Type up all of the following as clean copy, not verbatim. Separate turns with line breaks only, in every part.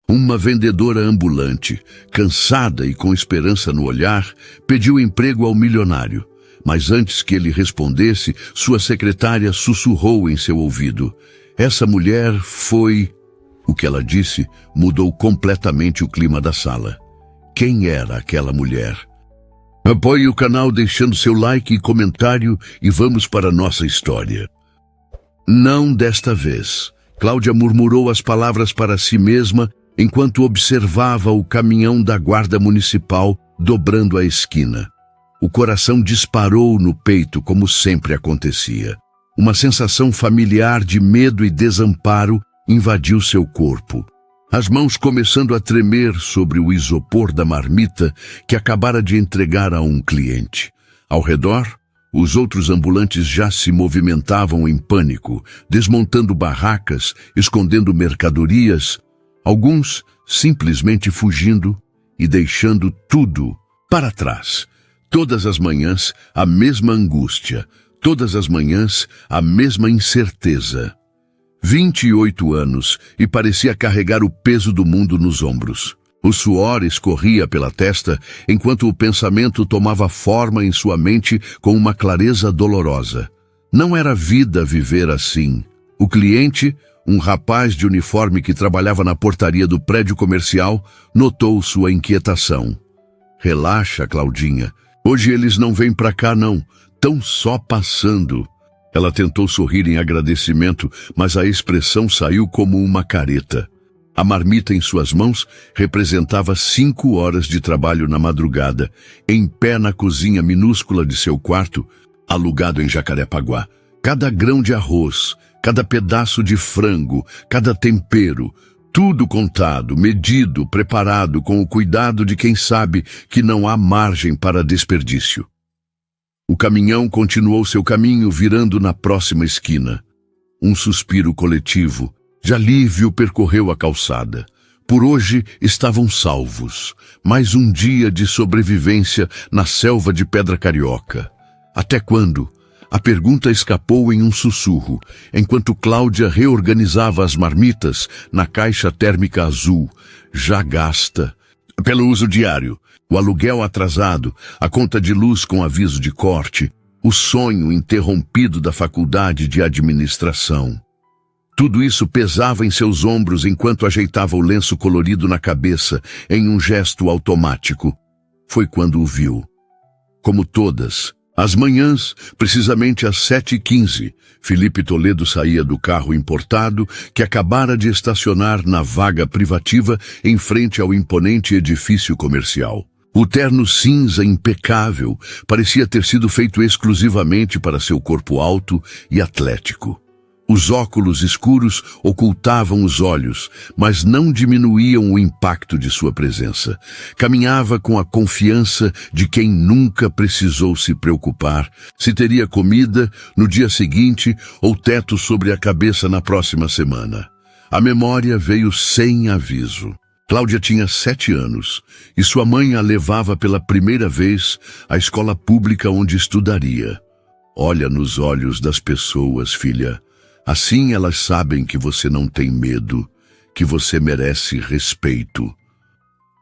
Uma vendedora ambulante, cansada e com esperança no olhar, pediu emprego ao milionário. Mas antes que ele respondesse, sua secretária sussurrou em seu ouvido. Essa mulher foi... O que ela disse mudou completamente o clima da sala. Quem era aquela mulher? Apoie o canal deixando seu like e comentário e vamos para a nossa história. Não desta vez. Cláudia murmurou as palavras para si mesma enquanto observava o caminhão da guarda municipal dobrando a esquina. O coração disparou no peito como sempre acontecia. Uma sensação familiar de medo e desamparo invadiu seu corpo. As mãos começando a tremer sobre o isopor da marmita que acabara de entregar a um cliente. Ao redor, os outros ambulantes já se movimentavam em pânico, desmontando barracas, escondendo mercadorias, alguns simplesmente fugindo e deixando tudo para trás. Todas as manhãs, a mesma angústia. Todas as manhãs, a mesma incerteza. 28 anos e parecia carregar o peso do mundo nos ombros. O suor escorria pela testa enquanto o pensamento tomava forma em sua mente com uma clareza dolorosa. Não era vida viver assim. O cliente, um rapaz de uniforme que trabalhava na portaria do prédio comercial, notou sua inquietação. Relaxa, Claudinha. Hoje eles não vêm pra cá, não. Tão só passando. Ela tentou sorrir em agradecimento, mas a expressão saiu como uma careta. A marmita em suas mãos representava 5 horas de trabalho na madrugada, em pé na cozinha minúscula de seu quarto, alugado em Jacarepaguá. Cada grão de arroz, cada pedaço de frango, cada tempero, tudo contado, medido, preparado com o cuidado de quem sabe que não há margem para desperdício. O caminhão continuou seu caminho virando na próxima esquina. Um suspiro coletivo de alívio percorreu a calçada. Por hoje estavam salvos. Mais um dia de sobrevivência na selva de Pedra Carioca. Até quando? A pergunta escapou em um sussurro, enquanto Cláudia reorganizava as marmitas na caixa térmica azul, já gasta pelo uso diário. O aluguel atrasado, a conta de luz com aviso de corte, o sonho interrompido da faculdade de administração. Tudo isso pesava em seus ombros enquanto ajeitava o lenço colorido na cabeça em um gesto automático. Foi quando o viu. Como todas, às manhãs, precisamente às 7h15, Felipe Toledo saía do carro importado que acabara de estacionar na vaga privativa em frente ao imponente edifício comercial. O terno cinza impecável parecia ter sido feito exclusivamente para seu corpo alto e atlético. Os óculos escuros ocultavam os olhos, mas não diminuíam o impacto de sua presença. Caminhava com a confiança de quem nunca precisou se preocupar se teria comida no dia seguinte ou teto sobre a cabeça na próxima semana. A memória veio sem aviso. Cláudia tinha 7 anos e sua mãe a levava pela primeira vez à escola pública onde estudaria. Olha nos olhos das pessoas, filha. Assim elas sabem que você não tem medo, que você merece respeito.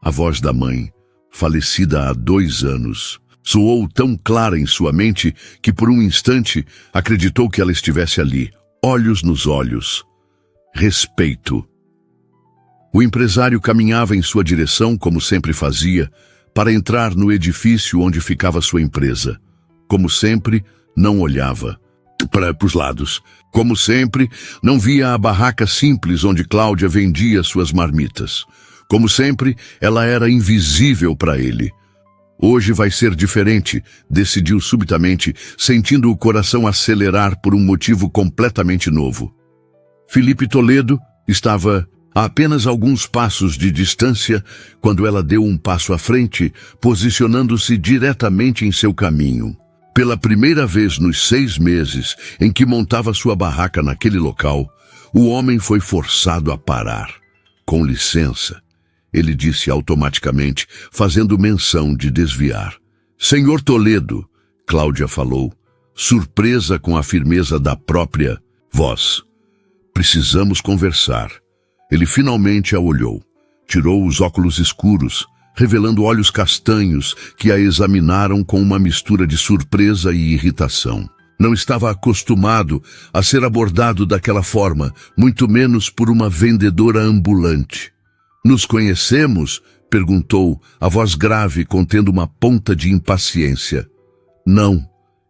A voz da mãe, falecida há 2 anos, soou tão clara em sua mente que por um instante acreditou que ela estivesse ali, olhos nos olhos. Respeito. O empresário caminhava em sua direção, como sempre fazia, para entrar no edifício onde ficava sua empresa. Como sempre, não olhava para os lados. Como sempre, não via a barraca simples onde Cláudia vendia suas marmitas. Como sempre, ela era invisível para ele. Hoje vai ser diferente, decidiu subitamente, sentindo o coração acelerar por um motivo completamente novo. Felipe Toledo estava a apenas alguns passos de distância quando ela deu um passo à frente, posicionando-se diretamente em seu caminho. Pela primeira vez nos 6 meses em que montava sua barraca naquele local, o homem foi forçado a parar. Com licença, ele disse automaticamente, fazendo menção de desviar. Senhor Toledo, Cláudia falou, surpresa com a firmeza da própria voz. Precisamos conversar. Ele finalmente a olhou. Tirou os óculos escuros, revelando olhos castanhos que a examinaram com uma mistura de surpresa e irritação. Não estava acostumado a ser abordado daquela forma, muito menos por uma vendedora ambulante. "Nos conhecemos?" perguntou, a voz grave contendo uma ponta de impaciência. "Não",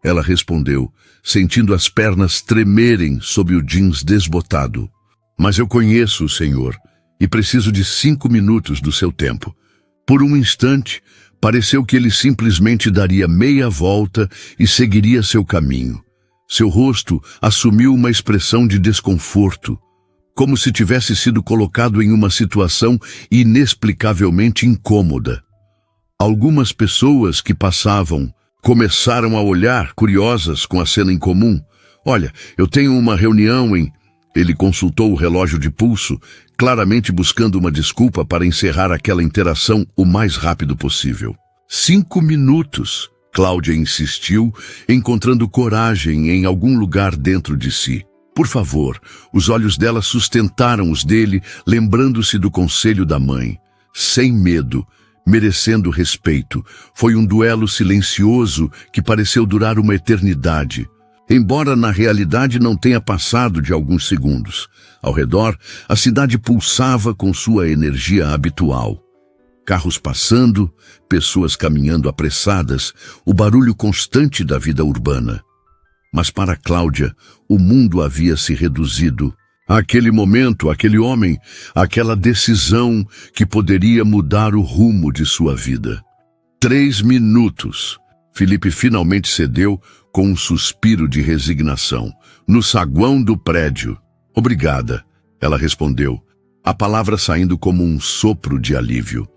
ela respondeu, sentindo as pernas tremerem sob o jeans desbotado. "Mas eu conheço o senhor e preciso de 5 minutos do seu tempo." Por um instante, pareceu que ele simplesmente daria meia volta e seguiria seu caminho. Seu rosto assumiu uma expressão de desconforto, como se tivesse sido colocado em uma situação inexplicavelmente incômoda. Algumas pessoas que passavam começaram a olhar, curiosas com a cena em comum. "Olha, eu tenho uma reunião em..." Ele consultou o relógio de pulso, claramente buscando uma desculpa para encerrar aquela interação o mais rápido possível. 5 minutos, Cláudia insistiu, encontrando coragem em algum lugar dentro de si. "Por favor." Os olhos dela sustentaram os dele, lembrando-se do conselho da mãe. Sem medo, merecendo respeito. Foi um duelo silencioso que pareceu durar uma eternidade, embora na realidade não tenha passado de alguns segundos. Ao redor, a cidade pulsava com sua energia habitual. Carros passando, pessoas caminhando apressadas, o barulho constante da vida urbana. Mas para Cláudia, o mundo havia se reduzido. Aquele momento, aquele homem, aquela decisão que poderia mudar o rumo de sua vida. 3 minutos. Felipe finalmente cedeu com um suspiro de resignação. No saguão do prédio. "Obrigada", ela respondeu, a palavra saindo como um sopro de alívio.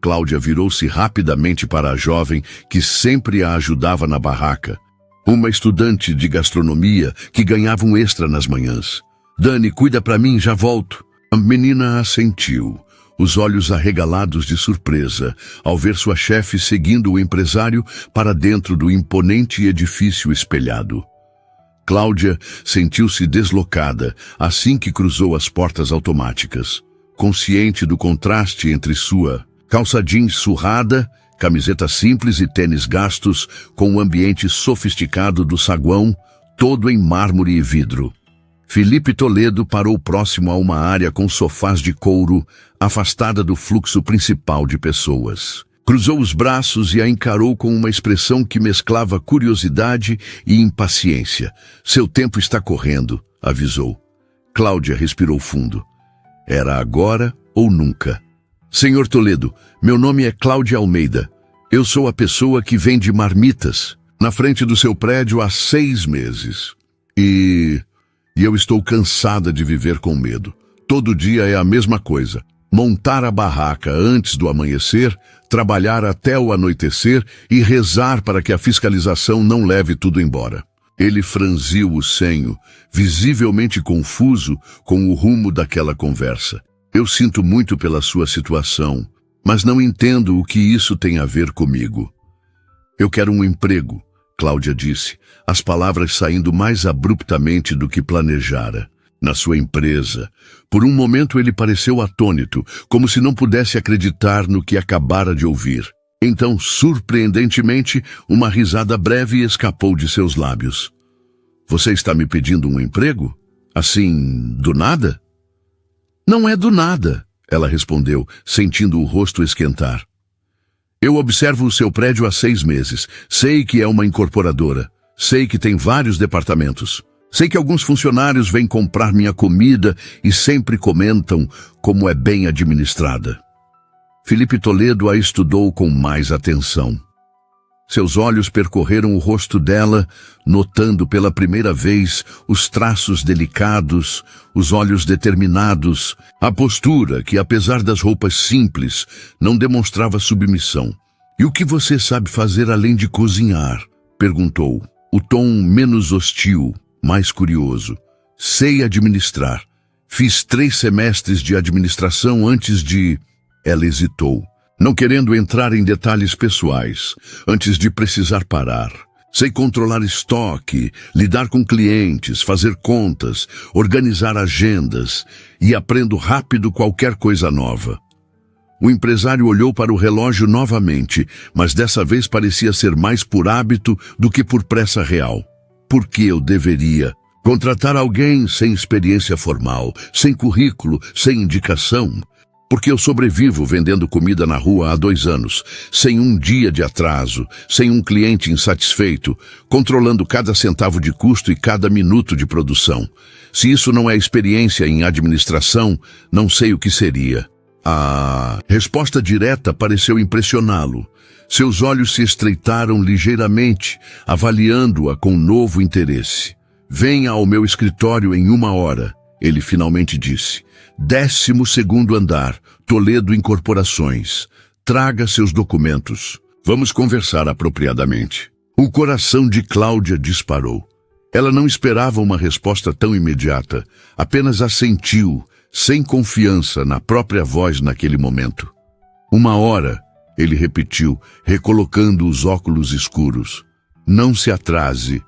Cláudia virou-se rapidamente para a jovem que sempre a ajudava na barraca. Uma estudante de gastronomia que ganhava um extra nas manhãs. "Dani, cuida pra mim, já volto." A menina assentiu, os olhos arregalados de surpresa, ao ver sua chefe seguindo o empresário para dentro do imponente edifício espelhado. Cláudia sentiu-se deslocada assim que cruzou as portas automáticas, consciente do contraste entre sua calça jeans surrada, camiseta simples e tênis gastos, com o ambiente sofisticado do saguão, todo em mármore e vidro. Felipe Toledo parou próximo a uma área com sofás de couro, afastada do fluxo principal de pessoas. Cruzou os braços e a encarou com uma expressão que mesclava curiosidade e impaciência. "Seu tempo está correndo", avisou. Cláudia respirou fundo. Era agora ou nunca. "Senhor Toledo, meu nome é Cláudia Almeida. Eu sou a pessoa que vende marmitas na frente do seu prédio há 6 meses. E eu estou cansada de viver com medo. Todo dia é a mesma coisa. Montar a barraca antes do amanhecer, trabalhar até o anoitecer e rezar para que a fiscalização não leve tudo embora." Ele franziu o senho, visivelmente confuso com o rumo daquela conversa. "Eu sinto muito pela sua situação, mas não entendo o que isso tem a ver comigo." "Eu quero um emprego", Cláudia disse, as palavras saindo mais abruptamente do que planejara. "Na sua empresa." Por um momento ele pareceu atônito, como se não pudesse acreditar no que acabara de ouvir. Então, surpreendentemente, uma risada breve escapou de seus lábios. "Você está me pedindo um emprego? Assim, do nada?" "Não é do nada", ela respondeu, sentindo o rosto esquentar. "Eu observo o seu prédio há 6 meses. Sei que é uma incorporadora. Sei que tem vários departamentos. Sei que alguns funcionários vêm comprar minha comida e sempre comentam como é bem administrada." Felipe Toledo a estudou com mais atenção. Seus olhos percorreram o rosto dela, notando pela primeira vez os traços delicados, os olhos determinados, a postura que, apesar das roupas simples, não demonstrava submissão. "E o que você sabe fazer além de cozinhar?" perguntou, o tom menos hostil, mais curioso. "Sei administrar. Fiz 3 semestres de administração antes de..." Ela hesitou, não querendo entrar em detalhes pessoais, antes de precisar parar. Sei controlar estoque, lidar com clientes, fazer contas, organizar agendas e aprendo rápido qualquer coisa nova. O empresário olhou para o relógio novamente, mas dessa vez parecia ser mais por hábito do que por pressa real. Por que eu deveria contratar alguém sem experiência formal, sem currículo, sem indicação? Porque eu sobrevivo vendendo comida na rua há 2 anos, sem um dia de atraso, sem um cliente insatisfeito, controlando cada centavo de custo e cada minuto de produção. Se isso não é experiência em administração, não sei o que seria. A resposta direta pareceu impressioná-lo. Seus olhos se estreitaram ligeiramente, avaliando-a com novo interesse. Venha ao meu escritório em 1 hora, ele finalmente disse. 12º andar, Toledo Incorporações. Traga seus documentos. Vamos conversar apropriadamente. O coração de Cláudia disparou. Ela não esperava uma resposta tão imediata, apenas assentiu, sem confiança na própria voz naquele momento. 1 hora, ele repetiu, recolocando os óculos escuros. Não se atrase.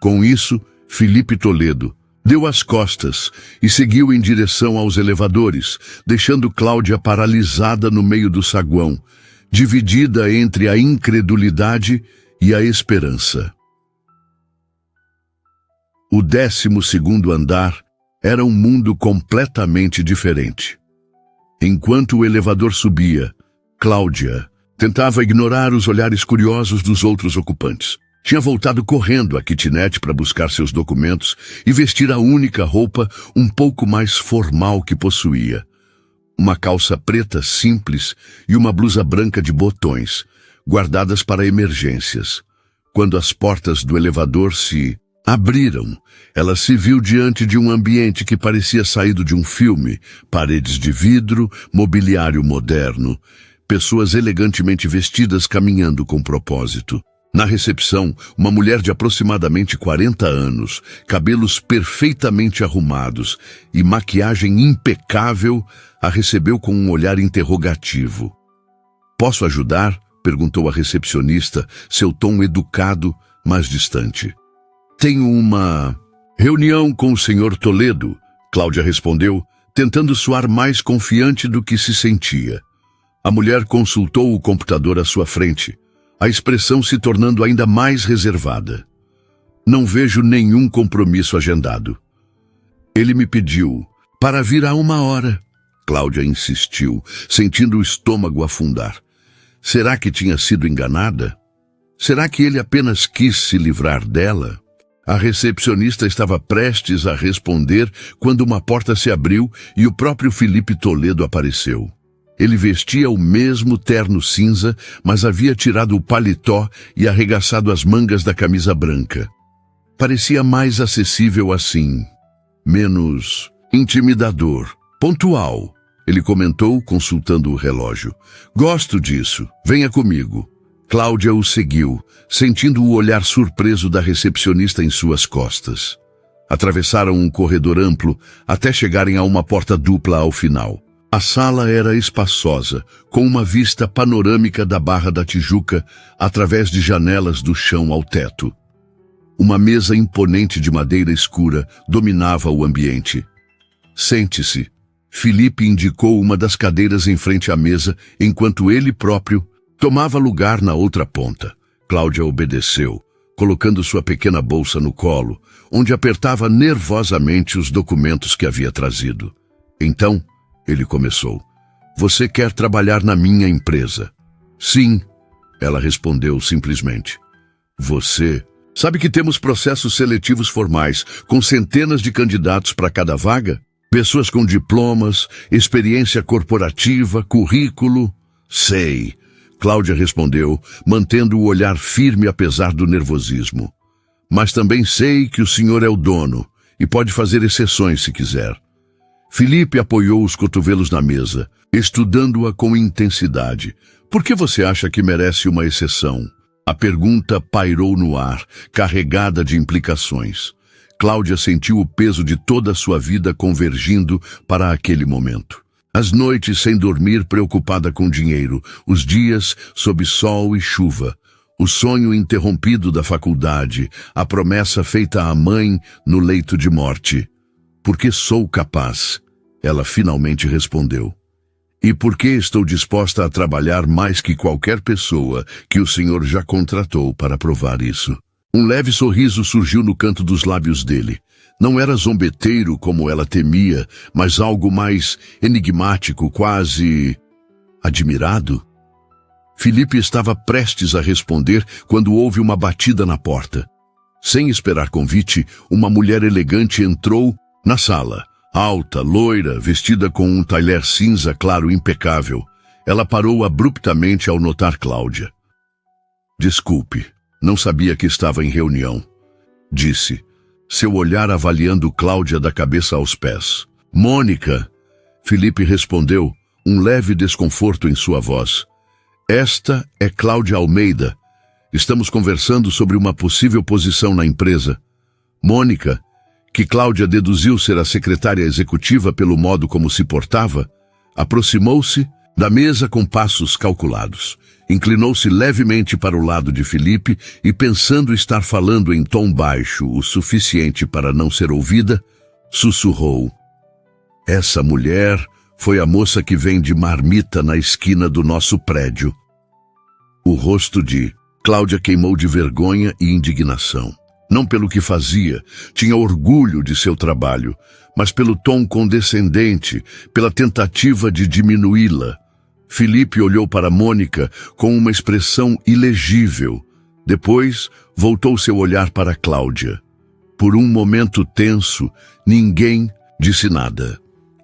Com isso, Felipe Toledo deu as costas e seguiu em direção aos elevadores, deixando Cláudia paralisada no meio do saguão, dividida entre a incredulidade e a esperança. O 12º andar era um mundo completamente diferente. Enquanto o elevador subia, Cláudia tentava ignorar os olhares curiosos dos outros ocupantes. Tinha voltado correndo à kitnet para buscar seus documentos e vestir a única roupa um pouco mais formal que possuía. Uma calça preta simples e uma blusa branca de botões, guardadas para emergências. Quando as portas do elevador se abriram, ela se viu diante de um ambiente que parecia saído de um filme, paredes de vidro, mobiliário moderno, pessoas elegantemente vestidas caminhando com propósito. Na recepção, uma mulher de aproximadamente 40 anos, cabelos perfeitamente arrumados e maquiagem impecável, a recebeu com um olhar interrogativo. "Posso ajudar?", perguntou a recepcionista, seu tom educado, mas distante. "Tenho uma reunião com o Sr. Toledo", Cláudia respondeu, tentando soar mais confiante do que se sentia. A mulher consultou o computador à sua frente, a expressão se tornando ainda mais reservada. "Não vejo nenhum compromisso agendado. Ele me pediu para vir a 1 hora. Cláudia insistiu, sentindo o estômago afundar. Será que tinha sido enganada? Será que ele apenas quis se livrar dela? A recepcionista estava prestes a responder quando uma porta se abriu e o próprio Felipe Toledo apareceu. Ele vestia o mesmo terno cinza, mas havia tirado o paletó e arregaçado as mangas da camisa branca. Parecia mais acessível assim, menos intimidador, pontual. Ele comentou, consultando o relógio. "Gosto disso. Venha comigo." Cláudia o seguiu, sentindo o olhar surpreso da recepcionista em suas costas. Atravessaram um corredor amplo até chegarem a uma porta dupla ao final. A sala era espaçosa, com uma vista panorâmica da Barra da Tijuca através de janelas do chão ao teto. Uma mesa imponente de madeira escura dominava o ambiente. "Sente-se." Felipe indicou uma das cadeiras em frente à mesa, enquanto ele próprio tomava lugar na outra ponta. Cláudia obedeceu, colocando sua pequena bolsa no colo, onde apertava nervosamente os documentos que havia trazido. "Então", ele começou, "você quer trabalhar na minha empresa?" "Sim", ela respondeu simplesmente. "Você sabe que temos processos seletivos formais, com centenas de candidatos para cada vaga? Pessoas com diplomas, experiência corporativa, currículo?" "Sei", Cláudia respondeu, mantendo o olhar firme apesar do nervosismo. "Mas também sei que o senhor é o dono e pode fazer exceções se quiser." Felipe apoiou os cotovelos na mesa, estudando-a com intensidade. "Por que você acha que merece uma exceção?" A pergunta pairou no ar, carregada de implicações. Cláudia sentiu o peso de toda a sua vida convergindo para aquele momento. As noites sem dormir preocupada com dinheiro, os dias sob sol e chuva, O sonho interrompido da faculdade, a promessa feita à mãe no leito de morte. Porque sou capaz, ela finalmente respondeu. E porque estou disposta a trabalhar mais que qualquer pessoa que o Senhor já contratou para provar isso. Um leve sorriso surgiu no canto dos lábios dele. Não era zombeteiro como ela temia, mas algo mais enigmático, quase admirado. Filipe estava prestes a responder quando houve uma batida na porta. Sem esperar convite, uma mulher elegante entrou na sala. Alta, loira, vestida com um tailleur cinza claro impecável. Ela parou abruptamente ao notar Cláudia. Desculpe, não sabia que estava em reunião, disse, seu olhar avaliando Cláudia da cabeça aos pés. Mônica, Filipe respondeu, um leve desconforto em sua voz. Esta é Cláudia Almeida. Estamos conversando sobre uma possível posição na empresa. Mônica, que Cláudia deduziu ser a secretária executiva pelo modo como se portava, aproximou-se da mesa com passos calculados. Inclinou-se levemente para o lado de Filipe e, pensando estar falando em tom baixo o suficiente para não ser ouvida, sussurrou. Essa mulher foi a moça que vende marmita na esquina do nosso prédio. O rosto de Cláudia queimou de vergonha e indignação. Não pelo que fazia, tinha orgulho de seu trabalho, mas pelo tom condescendente, pela tentativa de diminuí-la. Filipe olhou para Mônica com uma expressão ilegível. Depois, voltou seu olhar para Cláudia. Por um momento tenso, ninguém disse nada.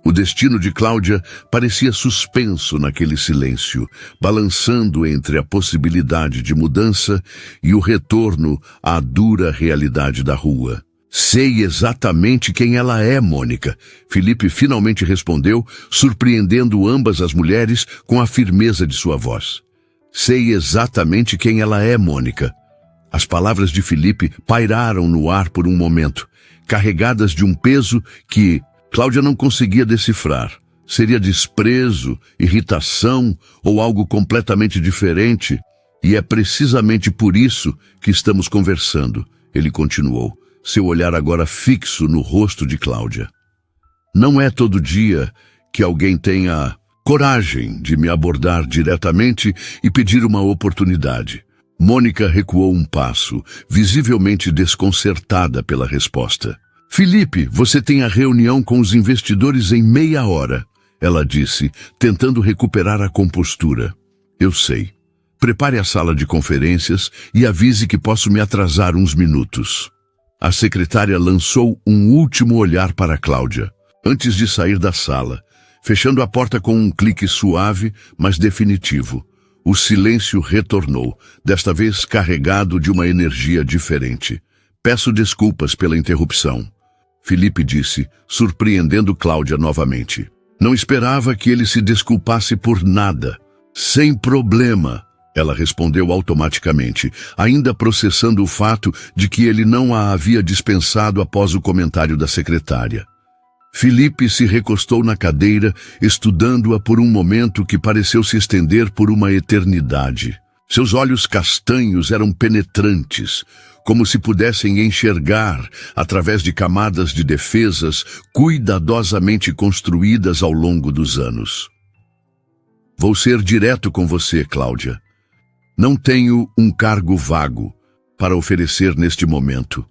O destino de Cláudia parecia suspenso naquele silêncio, balançando entre a possibilidade de mudança e o retorno à dura realidade da rua. Sei exatamente quem ela é, Mônica, Filipe finalmente respondeu, surpreendendo ambas as mulheres com a firmeza de sua voz. Sei exatamente quem ela é, Mônica. As palavras de Filipe pairaram no ar por um momento, carregadas de um peso que Cláudia não conseguia decifrar. Seria desprezo, irritação ou algo completamente diferente? E é precisamente por isso que estamos conversando, ele continuou, seu olhar agora fixo no rosto de Cláudia. Não é todo dia que alguém tenha coragem de me abordar diretamente e pedir uma oportunidade. Mônica recuou um passo, visivelmente desconcertada pela resposta. Filipe, você tem a reunião com os investidores em meia hora, ela disse, tentando recuperar a compostura. Eu sei. Prepare a sala de conferências e avise que posso me atrasar uns minutos. A secretária lançou um último olhar para Cláudia, antes de sair da sala, fechando a porta com um clique suave, mas definitivo. O silêncio retornou, desta vez carregado de uma energia diferente. Peço desculpas pela interrupção. Filipe disse, surpreendendo Cláudia novamente. Não esperava que ele se desculpasse por nada. Sem problema, ela respondeu automaticamente, ainda processando o fato de que ele não a havia dispensado após o comentário da secretária. Filipe se recostou na cadeira, estudando-a por um momento que pareceu se estender por uma eternidade. Seus olhos castanhos eram penetrantes, como se pudessem enxergar através de camadas de defesas cuidadosamente construídas ao longo dos anos. Vou ser direto com você, Cláudia. Não tenho um cargo vago para oferecer neste momento.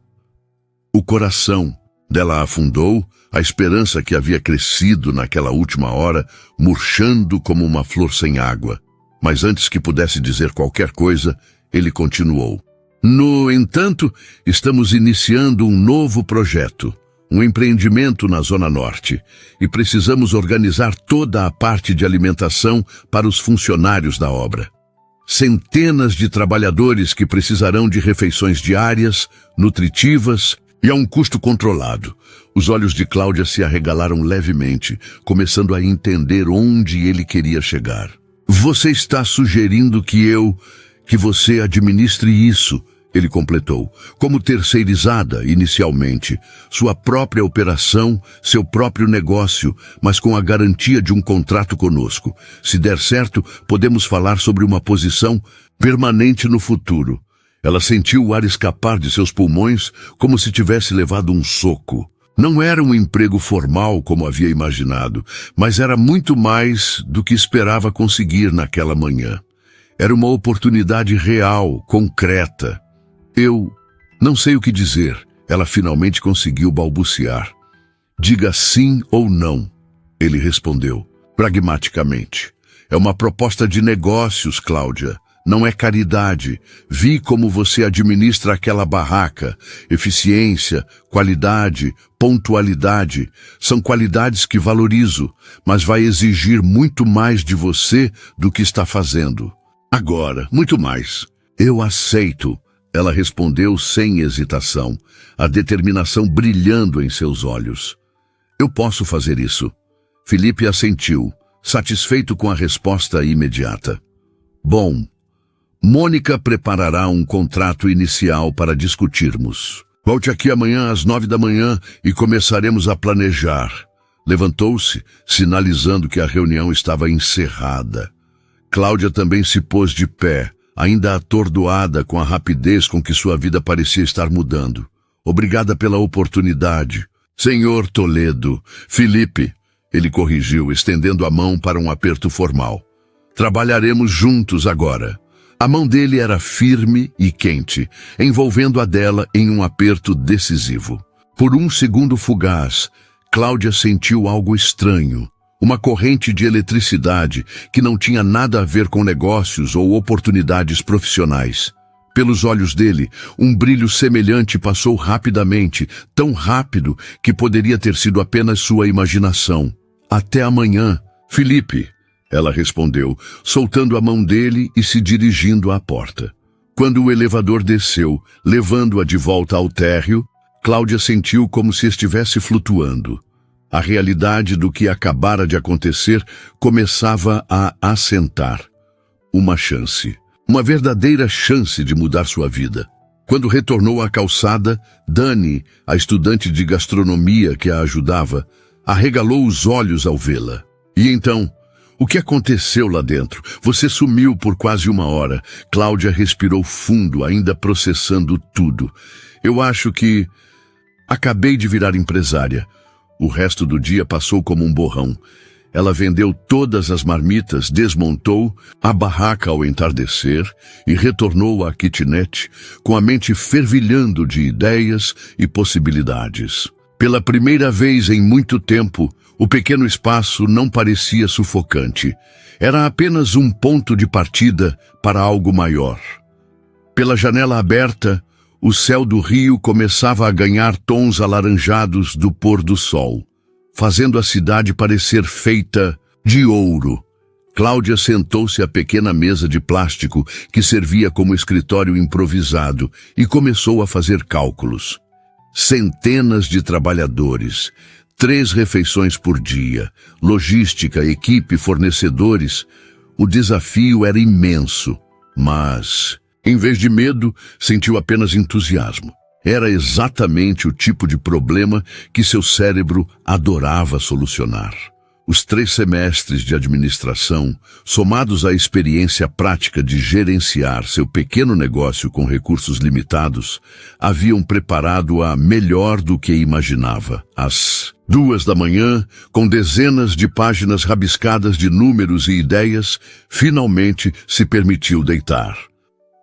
O coração dela afundou, a esperança que havia crescido naquela última hora, murchando como uma flor sem água. Mas antes que pudesse dizer qualquer coisa, ele continuou. No entanto, estamos iniciando um novo projeto, um empreendimento na Zona Norte, e precisamos organizar toda a parte de alimentação para os funcionários da obra. Centenas de trabalhadores que precisarão de refeições diárias, nutritivas e a um custo controlado. Os olhos de Cláudia se arregalaram levemente, começando a entender onde ele queria chegar. Você está sugerindo que você administre isso, ele completou, como terceirizada inicialmente, sua própria operação, seu próprio negócio, mas com a garantia de um contrato conosco. Se der certo, podemos falar sobre uma posição permanente no futuro. Ela sentiu o ar escapar de seus pulmões como se tivesse levado um soco. Não era um emprego formal como havia imaginado, mas era muito mais do que esperava conseguir naquela manhã. Era uma oportunidade real, concreta. Eu não sei o que dizer. Ela finalmente conseguiu balbuciar. Diga sim ou não, ele respondeu, pragmaticamente. É uma proposta de negócios, Cláudia. Não é caridade. Vi como você administra aquela barraca. Eficiência, qualidade, pontualidade. São qualidades que valorizo, mas vai exigir muito mais de você do que está fazendo. Agora, muito mais. Eu aceito, ela respondeu sem hesitação, a determinação brilhando em seus olhos. Eu posso fazer isso. Felipe assentiu, satisfeito com a resposta imediata. Bom, Mônica preparará um contrato inicial para discutirmos. Volte aqui amanhã às 9 da manhã e começaremos a planejar. Levantou-se, sinalizando que a reunião estava encerrada. Cláudia também se pôs de pé, ainda atordoada com a rapidez com que sua vida parecia estar mudando. Obrigada pela oportunidade. Senhor Toledo, Felipe, ele corrigiu, estendendo a mão para um aperto formal. Trabalharemos juntos agora. A mão dele era firme e quente, envolvendo a dela em um aperto decisivo. Por um segundo fugaz, Cláudia sentiu algo estranho, uma corrente de eletricidade que não tinha nada a ver com negócios ou oportunidades profissionais. Pelos olhos dele, um brilho semelhante passou rapidamente, tão rápido que poderia ter sido apenas sua imaginação. Até amanhã, Felipe, ela respondeu, soltando a mão dele e se dirigindo à porta. Quando o elevador desceu, levando-a de volta ao térreo, Cláudia sentiu como se estivesse flutuando. A realidade do que acabara de acontecer começava a assentar. Uma chance. Uma verdadeira chance de mudar sua vida. Quando retornou à calçada, Dani, a estudante de gastronomia que a ajudava, arregalou os olhos ao vê-la. E então, o que aconteceu lá dentro? Você sumiu por quase 1 hora. Cláudia respirou fundo, ainda processando tudo. Eu acho que acabei de virar empresária. O resto do dia passou como um borrão. Ela vendeu todas as marmitas, desmontou a barraca ao entardecer e retornou à kitnet com a mente fervilhando de ideias e possibilidades. Pela primeira vez em muito tempo, o pequeno espaço não parecia sufocante. Era apenas um ponto de partida para algo maior. Pela janela aberta, o céu do rio começava a ganhar tons alaranjados do pôr do sol, fazendo a cidade parecer feita de ouro. Cláudia sentou-se à pequena mesa de plástico que servia como escritório improvisado e começou a fazer cálculos. Centenas de trabalhadores, 3 refeições por dia, logística, equipe, fornecedores. O desafio era imenso, mas, em vez de medo, sentiu apenas entusiasmo. Era exatamente o tipo de problema que seu cérebro adorava solucionar. Os 3 semestres de administração, somados à experiência prática de gerenciar seu pequeno negócio com recursos limitados, haviam preparado-a melhor do que imaginava. Às 2 da manhã, com dezenas de páginas rabiscadas de números e ideias, finalmente se permitiu deitar.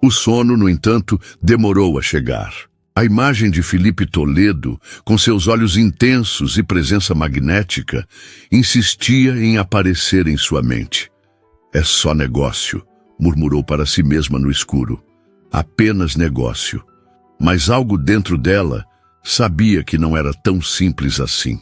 O sono, no entanto, demorou a chegar. A imagem de Felipe Toledo, com seus olhos intensos e presença magnética, insistia em aparecer em sua mente. É só negócio, murmurou para si mesma no escuro. Apenas negócio. Mas algo dentro dela sabia que não era tão simples assim.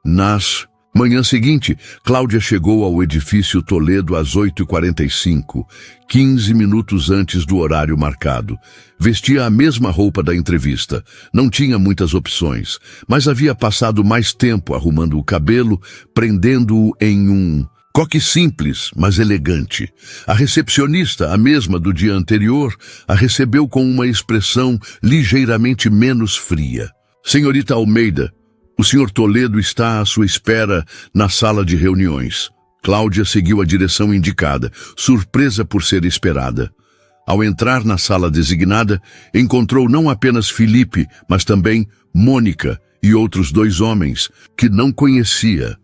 Nas manhã seguinte, Cláudia chegou ao edifício Toledo às 8h45, 15 minutos antes do horário marcado. Vestia a mesma roupa da entrevista. Não tinha muitas opções, mas havia passado mais tempo arrumando o cabelo, prendendo-o em um coque simples, mas elegante. A recepcionista, a mesma do dia anterior, a recebeu com uma expressão ligeiramente menos fria. Senhorita Almeida, o Sr. Toledo está à sua espera na sala de reuniões. Cláudia seguiu a direção indicada, surpresa por ser esperada. Ao entrar na sala designada, encontrou não apenas Felipe, mas também Mônica e outros 2 homens que não conhecia.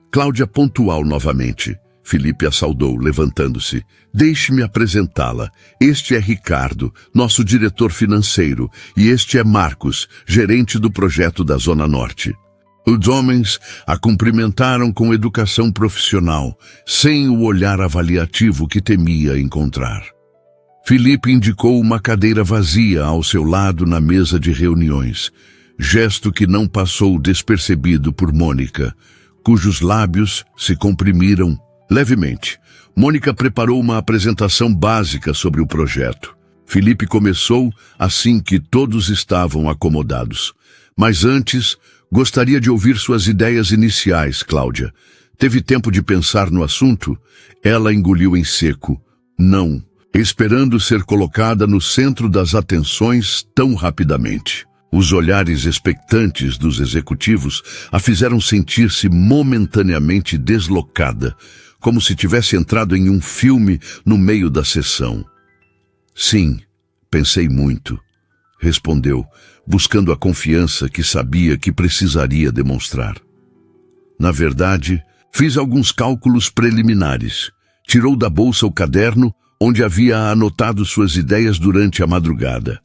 Cláudia pontual novamente. Felipe a saudou, levantando-se. Deixe-me apresentá-la. Este é Ricardo, nosso diretor financeiro, e este é Marcos, gerente do projeto da Zona Norte. Os homens a cumprimentaram com educação profissional, sem o olhar avaliativo que temia encontrar. Felipe indicou uma cadeira vazia ao seu lado na mesa de reuniões, gesto que não passou despercebido por Mônica, cujos lábios se comprimiram levemente. Mônica preparou uma apresentação básica sobre o projeto. Felipe começou assim que todos estavam acomodados. Mas antes, gostaria de ouvir suas ideias iniciais, Cláudia. Teve tempo de pensar no assunto? Ela engoliu em seco. Não, esperando ser colocada no centro das atenções tão rapidamente. Os olhares expectantes dos executivos a fizeram sentir-se momentaneamente deslocada, como se tivesse entrado em um filme no meio da sessão. Sim, pensei muito, respondeu, buscando a confiança que sabia que precisaria demonstrar. Na verdade, fiz alguns cálculos preliminares. Tirou da bolsa o caderno onde havia anotado suas ideias durante a madrugada.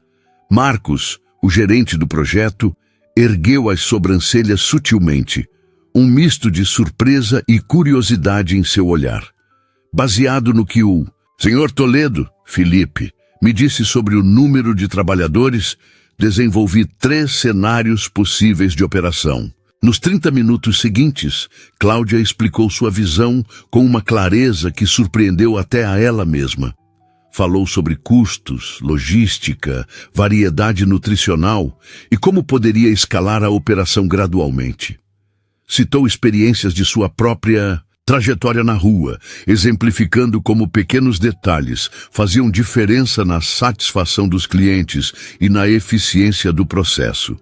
Marcos, o gerente do projeto, ergueu as sobrancelhas sutilmente, um misto de surpresa e curiosidade em seu olhar. Baseado no que o Sr. Toledo, Felipe, me disse sobre o número de trabalhadores, desenvolvi 3 cenários possíveis de operação. Nos 30 minutos seguintes, Cláudia explicou sua visão com uma clareza que surpreendeu até a ela mesma. Falou sobre custos, logística, variedade nutricional e como poderia escalar a operação gradualmente. Citou experiências de sua própria trajetória na rua, exemplificando como pequenos detalhes faziam diferença na satisfação dos clientes e na eficiência do processo.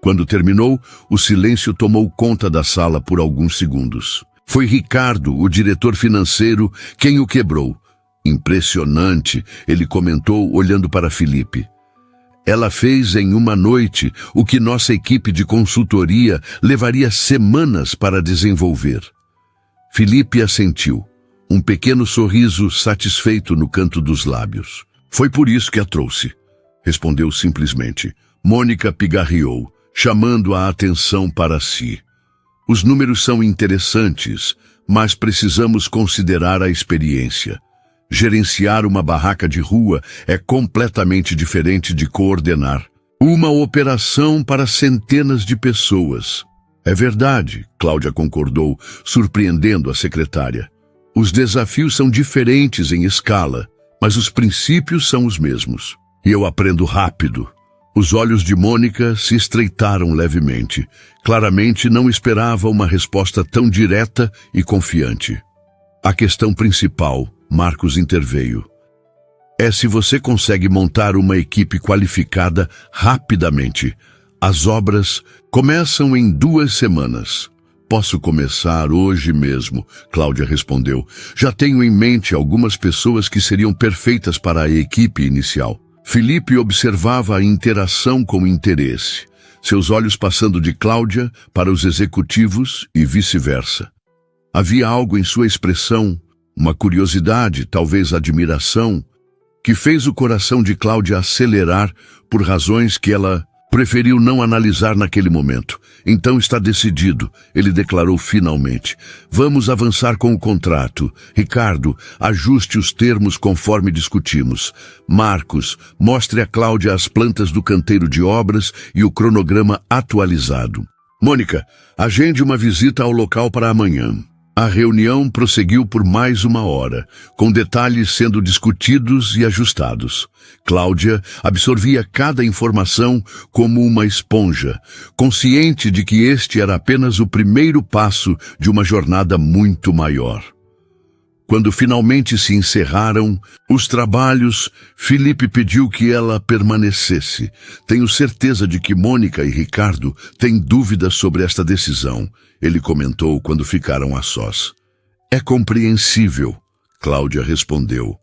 Quando terminou, o silêncio tomou conta da sala por alguns segundos. Foi Ricardo, o diretor financeiro, quem o quebrou. Impressionante, ele comentou olhando para Felipe. Ela fez em uma noite o que nossa equipe de consultoria levaria semanas para desenvolver. Felipe assentiu, um pequeno sorriso satisfeito no canto dos lábios. Foi por isso que a trouxe, respondeu simplesmente. Mônica pigarreou, chamando a atenção para si. Os números são interessantes, mas precisamos considerar a experiência. Gerenciar uma barraca de rua é completamente diferente de coordenar uma operação para centenas de pessoas. É verdade, Cláudia concordou, surpreendendo a secretária. Os desafios são diferentes em escala, mas os princípios são os mesmos. E eu aprendo rápido. Os olhos de Mônica se estreitaram levemente. Claramente não esperava uma resposta tão direta e confiante. A questão principal, Marcos interveio, é se você consegue montar uma equipe qualificada rapidamente. As obras começam em 2 semanas. Posso começar hoje mesmo, Cláudia respondeu. Já tenho em mente algumas pessoas que seriam perfeitas para a equipe inicial. Felipe observava a interação com interesse, seus olhos passando de Cláudia para os executivos e vice-versa. Havia algo em sua expressão, uma curiosidade, talvez admiração, que fez o coração de Cláudia acelerar por razões que ela preferiu não analisar naquele momento. Então está decidido, ele declarou finalmente. Vamos avançar com o contrato. Ricardo, ajuste os termos conforme discutimos. Marcos, mostre a Cláudia as plantas do canteiro de obras e o cronograma atualizado. Mônica, agende uma visita ao local para amanhã. A reunião prosseguiu por mais 1 hora, com detalhes sendo discutidos e ajustados. Cláudia absorvia cada informação como uma esponja, consciente de que este era apenas o primeiro passo de uma jornada muito maior. Quando finalmente se encerraram os trabalhos, Felipe pediu que ela permanecesse. Tenho certeza de que Mônica e Ricardo têm dúvidas sobre esta decisão, ele comentou quando ficaram a sós. É compreensível, Cláudia respondeu.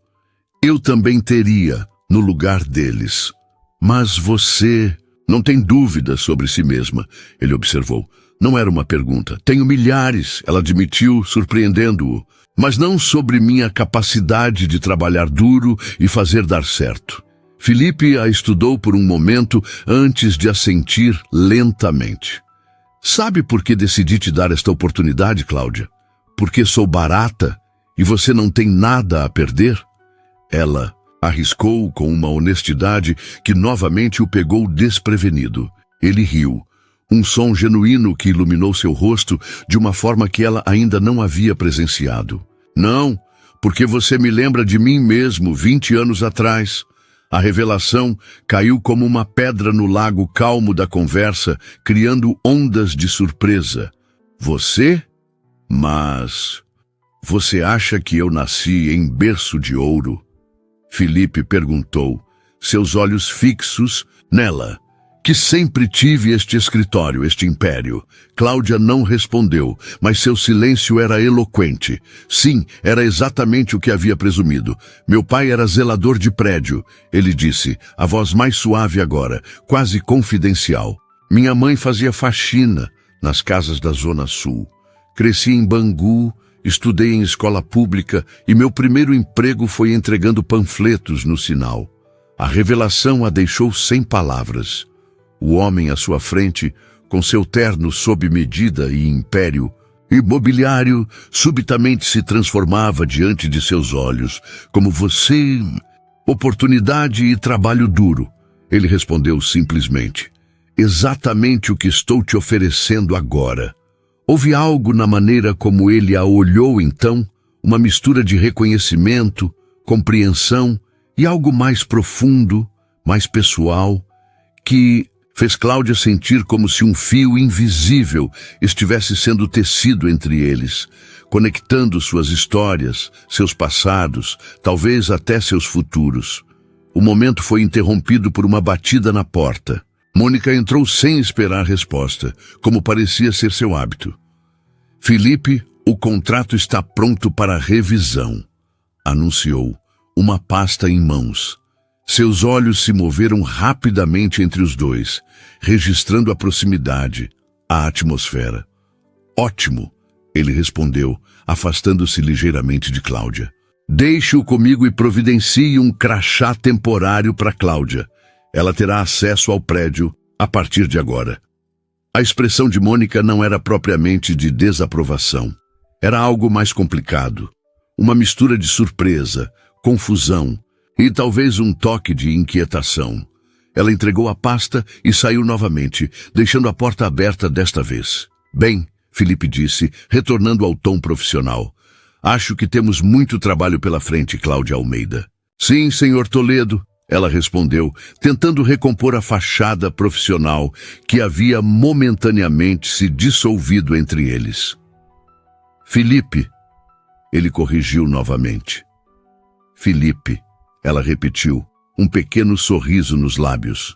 Eu também teria, no lugar deles. Mas você não tem dúvida sobre si mesma, ele observou. Não era uma pergunta. Tenho milhares, ela admitiu, surpreendendo-o. Mas não sobre minha capacidade de trabalhar duro e fazer dar certo. Felipe a estudou por um momento antes de assentir lentamente. Sabe por que decidi te dar esta oportunidade, Cláudia? Porque sou barata e você não tem nada a perder? Ela arriscou com uma honestidade que novamente o pegou desprevenido. Ele riu. Um som genuíno que iluminou seu rosto de uma forma que ela ainda não havia presenciado. Não, porque você me lembra de mim mesmo 20 anos atrás. A revelação caiu como uma pedra no lago calmo da conversa, criando ondas de surpresa. Você? Mas você acha que eu nasci em berço de ouro? Felipe perguntou, seus olhos fixos nela. Que sempre tive este escritório, este império. Cláudia não respondeu, mas seu silêncio era eloquente. Sim, era exatamente o que havia presumido. Meu pai era zelador de prédio, ele disse, a voz mais suave agora, quase confidencial. Minha mãe fazia faxina nas casas da Zona Sul. Cresci em Bangu, estudei em escola pública e meu primeiro emprego foi entregando panfletos no sinal. A revelação a deixou sem palavras. O homem à sua frente, com seu terno sob medida e império imobiliário, subitamente se transformava diante de seus olhos, como você... Oportunidade e trabalho duro. Ele respondeu simplesmente. Exatamente o que estou te oferecendo agora. Houve algo na maneira como ele a olhou então, uma mistura de reconhecimento, compreensão e algo mais profundo, mais pessoal, que fez Cláudia sentir como se um fio invisível estivesse sendo tecido entre eles, conectando suas histórias, seus passados, talvez até seus futuros. O momento foi interrompido por uma batida na porta. Mônica entrou sem esperar resposta, como parecia ser seu hábito. Felipe, o contrato está pronto para revisão, anunciou, uma pasta em mãos. Seus olhos se moveram rapidamente entre os dois, registrando a proximidade, a atmosfera. Ótimo, ele respondeu, afastando-se ligeiramente de Cláudia. Deixe-o comigo e providencie um crachá temporário para Cláudia. Ela terá acesso ao prédio a partir de agora. A expressão de Mônica não era propriamente de desaprovação. Era algo mais complicado. Uma mistura de surpresa, confusão e talvez um toque de inquietação. Ela entregou a pasta e saiu novamente, deixando a porta aberta desta vez. Bem, Felipe disse, retornando ao tom profissional. Acho que temos muito trabalho pela frente, Cláudia Almeida. Sim, senhor Toledo, ela respondeu, tentando recompor a fachada profissional que havia momentaneamente se dissolvido entre eles. Felipe, ele corrigiu novamente. Felipe, ela repetiu, um pequeno sorriso nos lábios.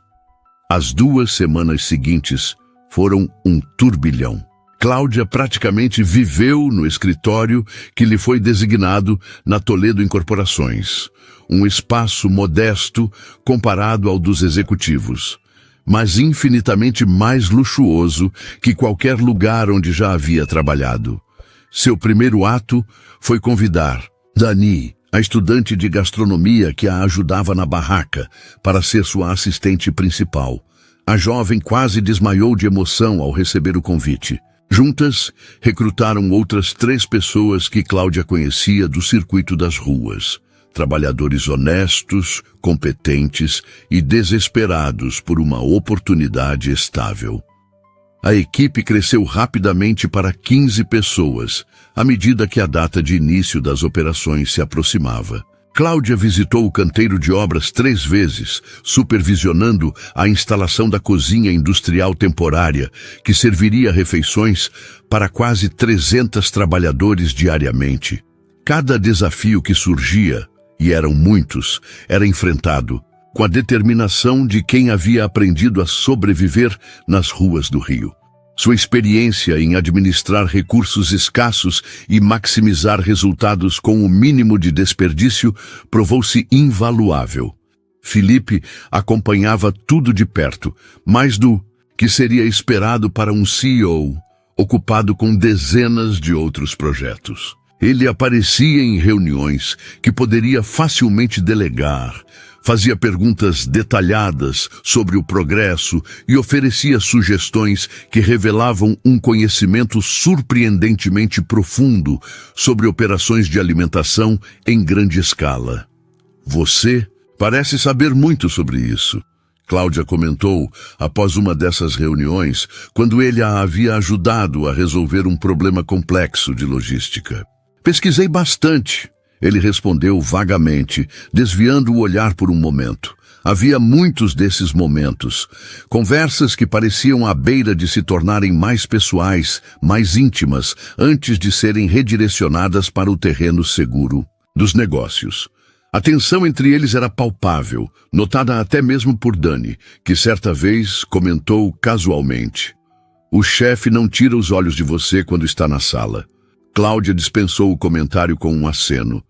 As 2 semanas seguintes foram um turbilhão. Cláudia praticamente viveu no escritório que lhe foi designado na Toledo Incorporações, um espaço modesto comparado ao dos executivos, mas infinitamente mais luxuoso que qualquer lugar onde já havia trabalhado. Seu primeiro ato foi convidar Dani, a estudante de gastronomia que a ajudava na barraca, para ser sua assistente principal. A jovem quase desmaiou de emoção ao receber o convite. Juntas, recrutaram outras 3 pessoas que Cláudia conhecia do circuito das ruas. Trabalhadores honestos, competentes e desesperados por uma oportunidade estável. A equipe cresceu rapidamente para 15 pessoas, à medida que a data de início das operações se aproximava. Cláudia visitou o canteiro de obras 3 vezes, supervisionando a instalação da cozinha industrial temporária, que serviria refeições para quase 300 trabalhadores diariamente. Cada desafio que surgia, e eram muitos, era enfrentado, com a determinação de quem havia aprendido a sobreviver nas ruas do Rio. Sua experiência em administrar recursos escassos e maximizar resultados com o mínimo de desperdício provou-se invaluável. Felipe acompanhava tudo de perto, mais do que seria esperado para um CEO ocupado com dezenas de outros projetos. Ele aparecia em reuniões que poderia facilmente delegar, fazia perguntas detalhadas sobre o progresso e oferecia sugestões que revelavam um conhecimento surpreendentemente profundo sobre operações de alimentação em grande escala. Você parece saber muito sobre isso, Cláudia comentou após uma dessas reuniões, quando ele a havia ajudado a resolver um problema complexo de logística. Pesquisei bastante, ele respondeu vagamente, desviando o olhar por um momento. Havia muitos desses momentos, conversas que pareciam à beira de se tornarem mais pessoais, mais íntimas, antes de serem redirecionadas para o terreno seguro dos negócios. A tensão entre eles era palpável, notada até mesmo por Dani, que certa vez comentou casualmente: "O chefe não tira os olhos de você quando está na sala." Cláudia dispensou o comentário com um aceno,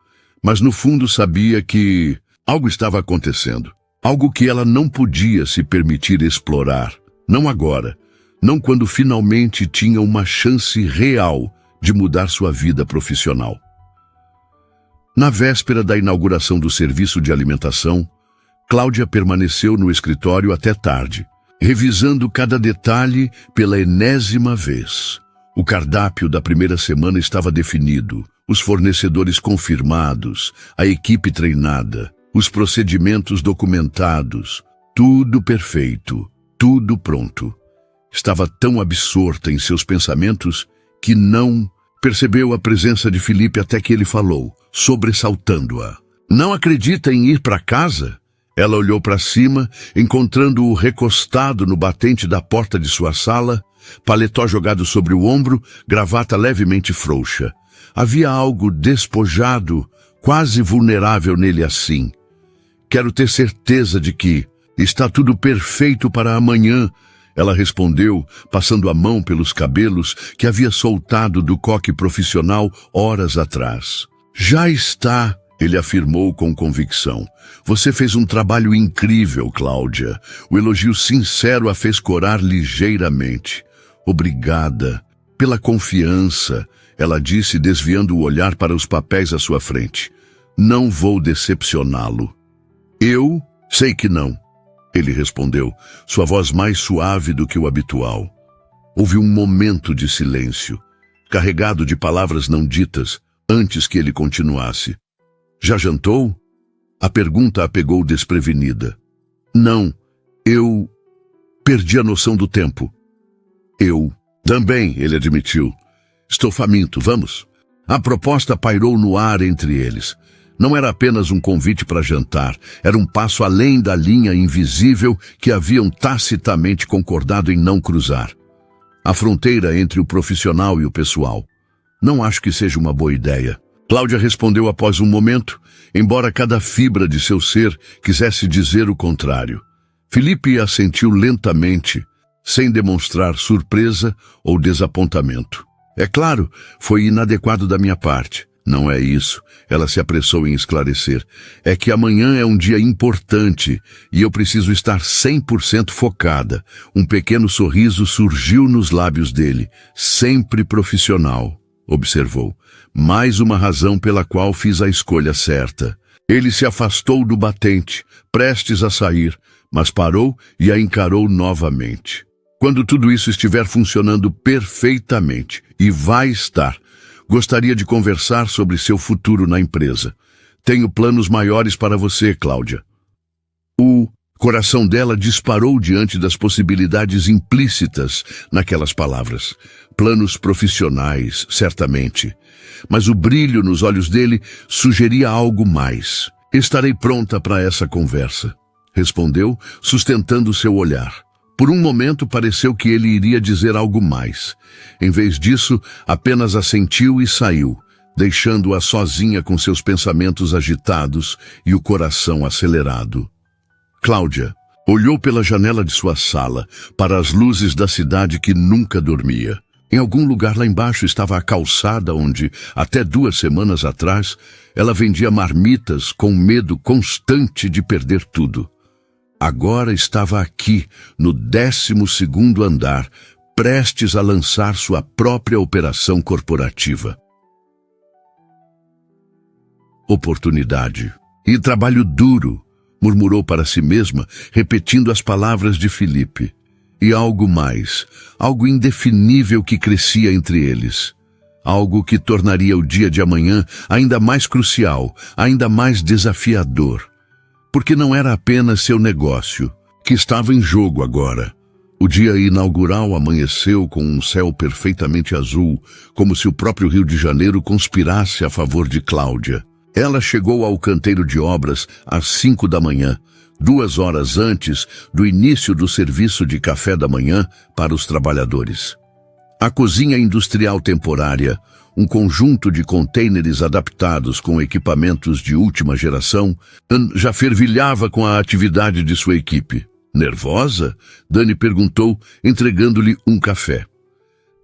mas no fundo sabia que algo estava acontecendo. Algo que ela não podia se permitir explorar. Não agora. Não quando finalmente tinha uma chance real de mudar sua vida profissional. Na véspera da inauguração do serviço de alimentação, Cláudia permaneceu no escritório até tarde, revisando cada detalhe pela enésima vez. O cardápio da primeira semana estava definido, os fornecedores confirmados, a equipe treinada, os procedimentos documentados, tudo perfeito, tudo pronto. Estava tão absorta em seus pensamentos que não percebeu a presença de Felipe até que ele falou, sobressaltando-a. "Não acredita em ir para casa?" Ela olhou para cima, encontrando-o recostado no batente da porta de sua sala, paletó jogado sobre o ombro, gravata levemente frouxa. Havia algo despojado, quase vulnerável nele assim. "Quero ter certeza de que está tudo perfeito para amanhã," ela respondeu, passando a mão pelos cabelos que havia soltado do coque profissional horas atrás. "Já está," ele afirmou com convicção. "Você fez um trabalho incrível, Cláudia." O elogio sincero a fez corar ligeiramente. "Obrigada pela confiança," ela disse, desviando o olhar para os papéis à sua frente. "Não vou decepcioná-lo." "Eu sei que não," ele respondeu, sua voz mais suave do que o habitual. Houve um momento de silêncio, carregado de palavras não ditas, antes que ele continuasse. "Já jantou?" A pergunta a pegou desprevenida. "Não, eu perdi a noção do tempo." "Eu também," ele admitiu. "Estou faminto, vamos?" A proposta pairou no ar entre eles. Não era apenas um convite para jantar, era um passo além da linha invisível que haviam tacitamente concordado em não cruzar. A fronteira entre o profissional e o pessoal. "Não acho que seja uma boa ideia," Cláudia respondeu após um momento, embora cada fibra de seu ser quisesse dizer o contrário. Felipe assentiu lentamente, sem demonstrar surpresa ou desapontamento. "É claro, foi inadequado da minha parte." "Não é isso," ela se apressou em esclarecer. "É que amanhã é um dia importante e eu preciso estar 100% focada." Um pequeno sorriso surgiu nos lábios dele. "Sempre profissional," observou. "Mais uma razão pela qual fiz a escolha certa." Ele se afastou do batente, prestes a sair, mas parou e a encarou novamente. "Quando tudo isso estiver funcionando perfeitamente, e vai estar, gostaria de conversar sobre seu futuro na empresa. Tenho planos maiores para você, Cláudia." O coração dela disparou diante das possibilidades implícitas naquelas palavras. Planos profissionais, certamente. Mas o brilho nos olhos dele sugeria algo mais. "Estarei pronta para essa conversa," respondeu, sustentando seu olhar. Por um momento pareceu que ele iria dizer algo mais. Em vez disso, apenas assentiu e saiu, deixando-a sozinha com seus pensamentos agitados e o coração acelerado. Cláudia Olhou pela janela de sua sala, para as luzes da cidade que nunca dormia. Em algum lugar lá embaixo estava a calçada onde, até 2 semanas atrás, ela vendia marmitas com medo constante de perder tudo. Agora estava aqui, no 12º andar, prestes a lançar sua própria operação corporativa. Oportunidade. E trabalho duro, murmurou para si mesma, repetindo as palavras de Felipe. E algo mais, algo indefinível que crescia entre eles. Algo que tornaria o dia de amanhã ainda mais crucial, ainda mais desafiador. Porque não era apenas seu negócio, que estava em jogo agora. O dia inaugural amanheceu com um céu perfeitamente azul, como se o próprio Rio de Janeiro conspirasse a favor de Cláudia. Ela chegou ao canteiro de obras às 5 da manhã, 2 horas antes do início do serviço de café da manhã para os trabalhadores. A cozinha industrial temporária, um conjunto de contêineres adaptados com equipamentos de última geração, já fervilhava com a atividade de sua equipe. Nervosa? Dani perguntou, entregando-lhe um café.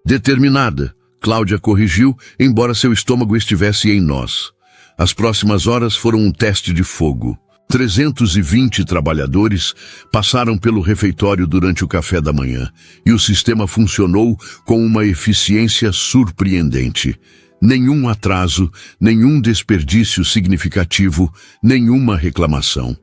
Determinada, Cláudia corrigiu, embora seu estômago estivesse em nós. As próximas horas foram um teste de fogo. 320 trabalhadores passaram pelo refeitório durante o café da manhã, e o sistema funcionou com uma eficiência surpreendente. Nenhum atraso, nenhum desperdício significativo, nenhuma reclamação.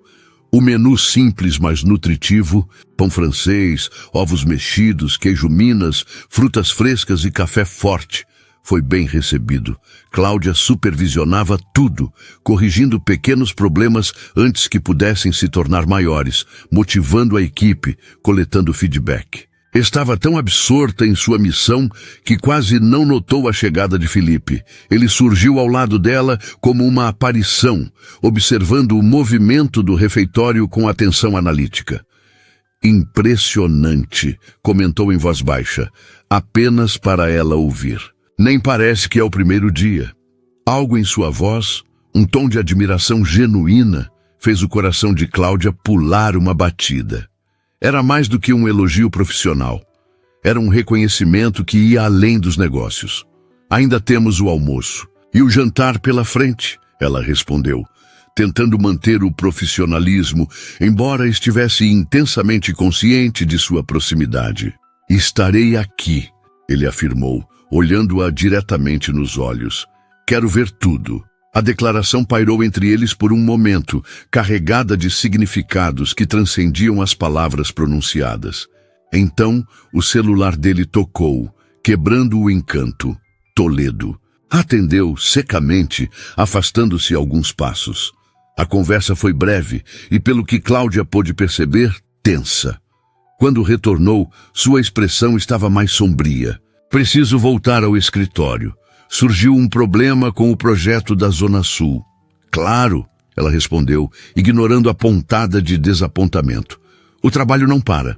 O menu simples, mas nutritivo, pão francês, ovos mexidos, queijo Minas, frutas frescas e café forte, foi bem recebido. Cláudia supervisionava tudo, corrigindo pequenos problemas antes que pudessem se tornar maiores, motivando a equipe, coletando feedback. Estava tão absorta em sua missão que quase não notou a chegada de Felipe. Ele surgiu ao lado dela como uma aparição, observando o movimento do refeitório com atenção analítica. Impressionante, comentou em voz baixa, apenas para ela ouvir. Nem parece que é o primeiro dia. Algo em sua voz, um tom de admiração genuína, fez o coração de Cláudia pular uma batida. Era mais do que um elogio profissional. Era um reconhecimento que ia além dos negócios. Ainda temos o almoço e o jantar pela frente, ela respondeu, tentando manter o profissionalismo, embora estivesse intensamente consciente de sua proximidade. Estarei aqui, ele afirmou, olhando-a diretamente nos olhos. Quero ver tudo. A declaração pairou entre eles por um momento, carregada de significados que transcendiam as palavras pronunciadas. Então, o celular dele tocou, quebrando o encanto. Toledo. Atendeu secamente, afastando-se alguns passos. A conversa foi breve e, pelo que Cláudia pôde perceber, tensa. Quando retornou, sua expressão estava mais sombria. Preciso voltar ao escritório. Surgiu um problema com o projeto da Zona Sul. Claro, ela respondeu, ignorando a pontada de desapontamento. O trabalho não para.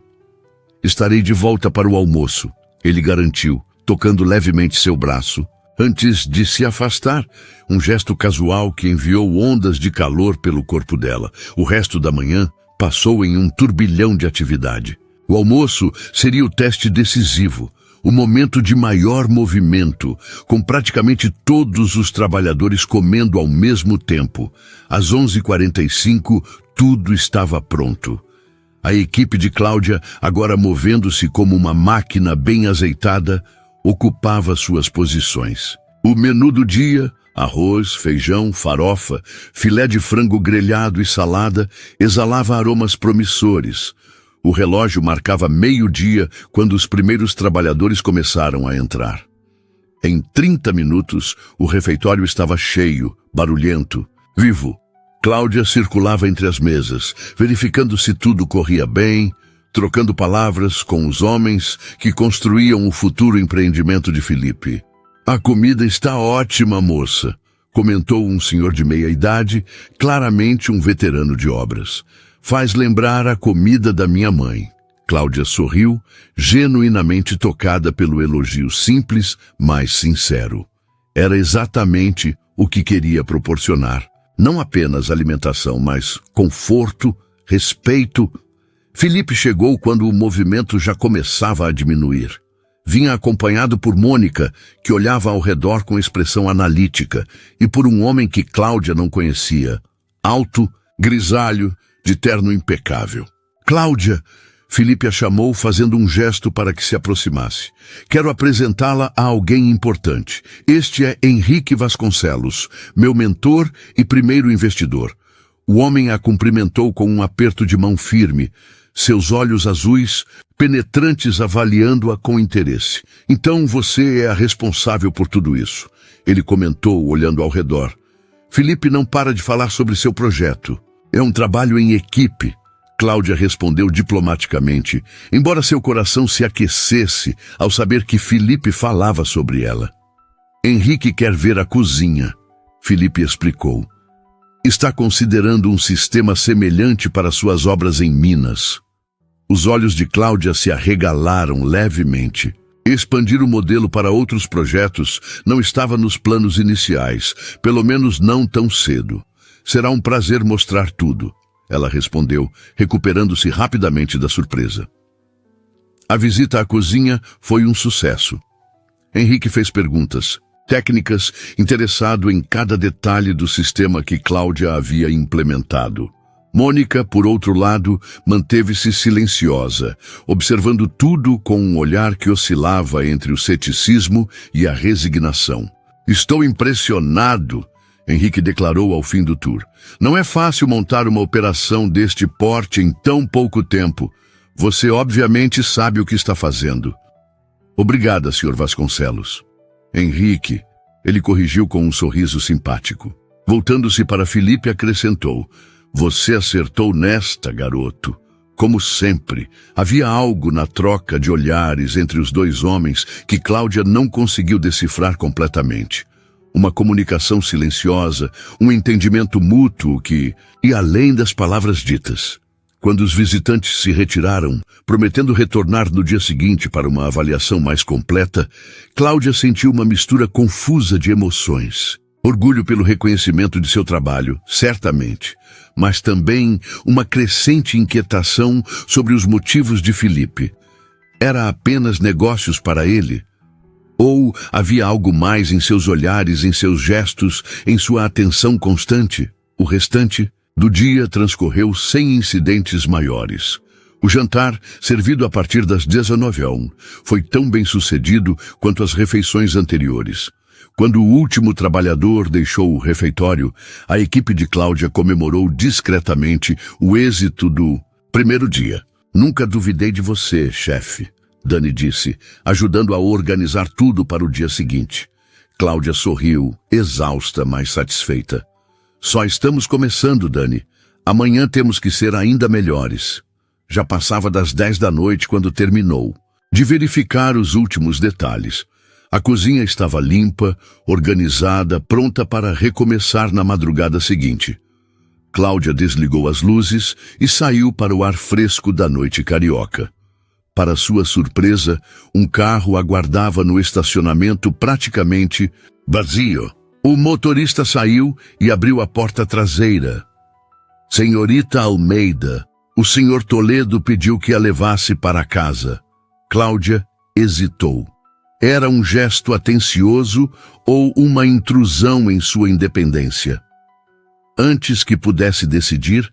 Estarei de volta para o almoço, ele garantiu, tocando levemente seu braço. Antes de se afastar, um gesto casual que enviou ondas de calor pelo corpo dela. O resto da manhã passou em um turbilhão de atividade. O almoço seria o teste decisivo. O momento de maior movimento, com praticamente todos os trabalhadores comendo ao mesmo tempo. Às 11h45, tudo estava pronto. A equipe de Cláudia, agora movendo-se como uma máquina bem azeitada, ocupava suas posições. O menu do dia, arroz, feijão, farofa, filé de frango grelhado e salada, exalava aromas promissores. O relógio marcava 12:00 quando os primeiros trabalhadores começaram a entrar. Em 30 minutos, o refeitório estava cheio, barulhento, vivo. Cláudia circulava entre as mesas, verificando se tudo corria bem, trocando palavras com os homens que construíam o futuro empreendimento de Felipe. A comida está ótima, moça, comentou um senhor de meia-idade, claramente um veterano de obras. Faz lembrar a comida da minha mãe. Cláudia sorriu, genuinamente tocada pelo elogio simples, mas sincero. Era exatamente o que queria proporcionar. Não apenas alimentação, mas conforto, respeito. Felipe chegou quando o movimento já começava a diminuir. Vinha acompanhado por Mônica, que olhava ao redor com expressão analítica, e por um homem que Cláudia não conhecia. Alto, grisalho, de terno impecável. Cláudia, Felipe a chamou fazendo um gesto para que se aproximasse. Quero apresentá-la a alguém importante. Este é Henrique Vasconcelos, meu mentor e primeiro investidor. O homem a cumprimentou com um aperto de mão firme, seus olhos azuis, penetrantes, avaliando-a com interesse. Então você é a responsável por tudo isso, ele comentou, olhando ao redor. Felipe não para de falar sobre seu projeto. É um trabalho em equipe, Cláudia respondeu diplomaticamente, embora seu coração se aquecesse ao saber que Felipe falava sobre ela. Henrique quer ver a cozinha, Felipe explicou. Está considerando um sistema semelhante para suas obras em Minas. Os olhos de Cláudia se arregalaram levemente. Expandir o modelo para outros projetos não estava nos planos iniciais, pelo menos não tão cedo. Será um prazer mostrar tudo, ela respondeu, recuperando-se rapidamente da surpresa. A visita à cozinha foi um sucesso. Henrique fez perguntas técnicas, interessado em cada detalhe do sistema que Cláudia havia implementado. Mônica, por outro lado, manteve-se silenciosa, observando tudo com um olhar que oscilava entre o ceticismo e a resignação. Estou impressionado, Henrique declarou ao fim do tour. Não é fácil montar uma operação deste porte em tão pouco tempo. Você obviamente sabe o que está fazendo. Obrigada, Sr. Vasconcelos. Henrique, ele corrigiu com um sorriso simpático. Voltando-se para Felipe, acrescentou, você acertou nesta, garoto. Como sempre, havia algo na troca de olhares entre os dois homens que Cláudia não conseguiu decifrar completamente. Uma comunicação silenciosa, um entendimento mútuo que ia além das palavras ditas. Quando os visitantes se retiraram, prometendo retornar no dia seguinte para uma avaliação mais completa, Cláudia sentiu uma mistura confusa de emoções. Orgulho pelo reconhecimento de seu trabalho, certamente, mas também uma crescente inquietação sobre os motivos de Felipe. Era apenas negócios para ele? Ou havia algo mais em seus olhares, em seus gestos, em sua atenção constante? O restante do dia transcorreu sem incidentes maiores. O jantar, servido a partir das 19h, foi tão bem sucedido quanto as refeições anteriores. Quando o último trabalhador deixou o refeitório, a equipe de Cláudia comemorou discretamente o êxito do primeiro dia. Nunca duvidei de você, chefe, Dani disse, ajudando a organizar tudo para o dia seguinte. Cláudia sorriu, exausta, mas satisfeita. Só estamos começando, Dani. Amanhã temos que ser ainda melhores. Já passava das 10 da noite quando terminou. De verificar os últimos detalhes. A cozinha estava limpa, organizada, pronta para recomeçar na madrugada seguinte. Cláudia desligou as luzes e saiu para o ar fresco da noite carioca. Para sua surpresa, um carro aguardava no estacionamento praticamente vazio. O motorista saiu e abriu a porta traseira. Senhorita Almeida, o senhor Toledo pediu que a levasse para casa. Cláudia hesitou. Era um gesto atencioso ou uma intrusão em sua independência? Antes que pudesse decidir,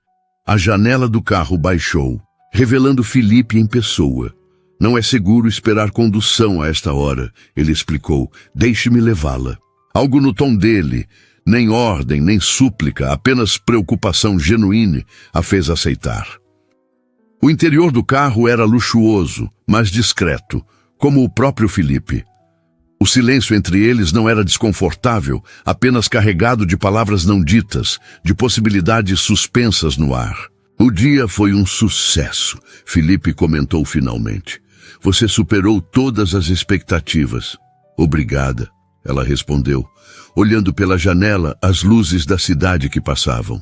a janela do carro baixou, revelando Felipe em pessoa. Não é seguro esperar condução a esta hora, ele explicou. Deixe-me levá-la. Algo no tom dele, nem ordem, nem súplica, apenas preocupação genuína, a fez aceitar. O interior do carro era luxuoso, mas discreto, como o próprio Felipe. O silêncio entre eles não era desconfortável, apenas carregado de palavras não ditas, de possibilidades suspensas no ar. O dia foi um sucesso, Felipe comentou finalmente. Você superou todas as expectativas. Obrigada, ela respondeu, olhando pela janela as luzes da cidade que passavam.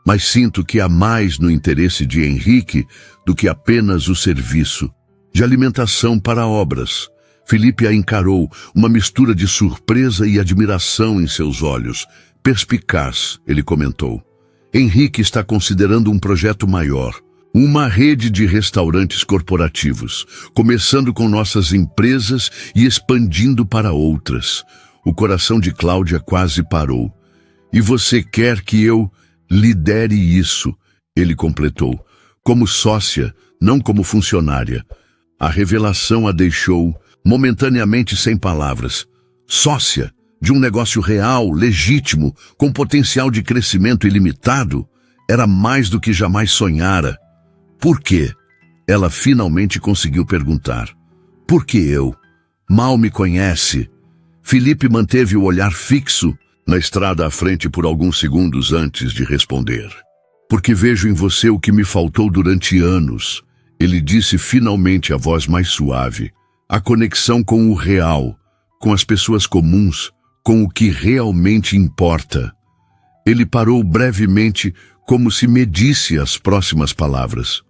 Mas sinto que há mais no interesse de Henrique do que apenas o serviço de alimentação para obras. Felipe a encarou, uma mistura de surpresa e admiração em seus olhos. Perspicaz, ele comentou. Henrique está considerando um projeto maior, Uma rede de restaurantes corporativos, começando com nossas empresas e expandindo para outras. O coração de Cláudia quase parou. E você quer que eu lidere isso, ele completou, como sócia, não como funcionária. A revelação a deixou momentaneamente sem palavras. Sócia de um negócio real, legítimo, com potencial de crescimento ilimitado, era mais do que jamais sonhara. Por quê? Ela finalmente conseguiu perguntar. Por que eu? Mal me conhece. Felipe manteve o olhar fixo na estrada à frente por alguns segundos antes de responder. Porque vejo em você o que me faltou durante anos, ele disse finalmente a voz mais suave. A conexão com o real, com as pessoas comuns, com o que realmente importa. Ele parou brevemente, como se medisse as próximas palavras.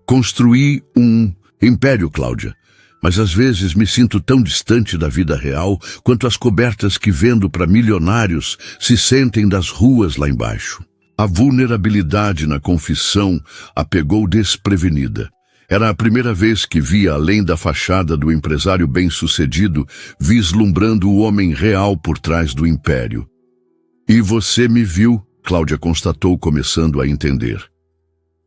Construí um império, Cláudia, mas às vezes me sinto tão distante da vida real quanto as cobertas que vendo para milionários se sentem das ruas lá embaixo. A vulnerabilidade na confissão a pegou desprevenida. Era a primeira vez que via além da fachada do empresário bem-sucedido, vislumbrando o homem real por trás do império. E você me viu, Cláudia constatou, começando a entender.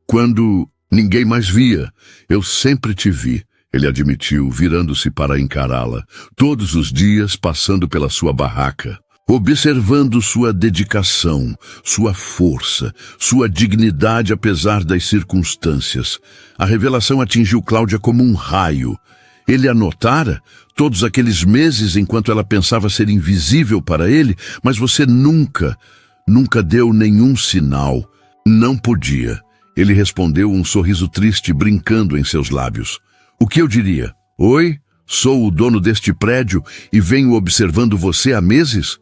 Quando ninguém mais via, eu sempre te vi, ele admitiu, virando-se para encará-la, todos os dias passando pela sua barraca, observando sua dedicação, sua força, sua dignidade apesar das circunstâncias. A revelação atingiu Cláudia como um raio. Ele a notara todos aqueles meses enquanto ela pensava ser invisível para ele, mas você nunca deu nenhum sinal. Não podia. Ele respondeu, um sorriso triste brincando em seus lábios. O que eu diria? Oi, sou o dono deste prédio e venho observando você há meses?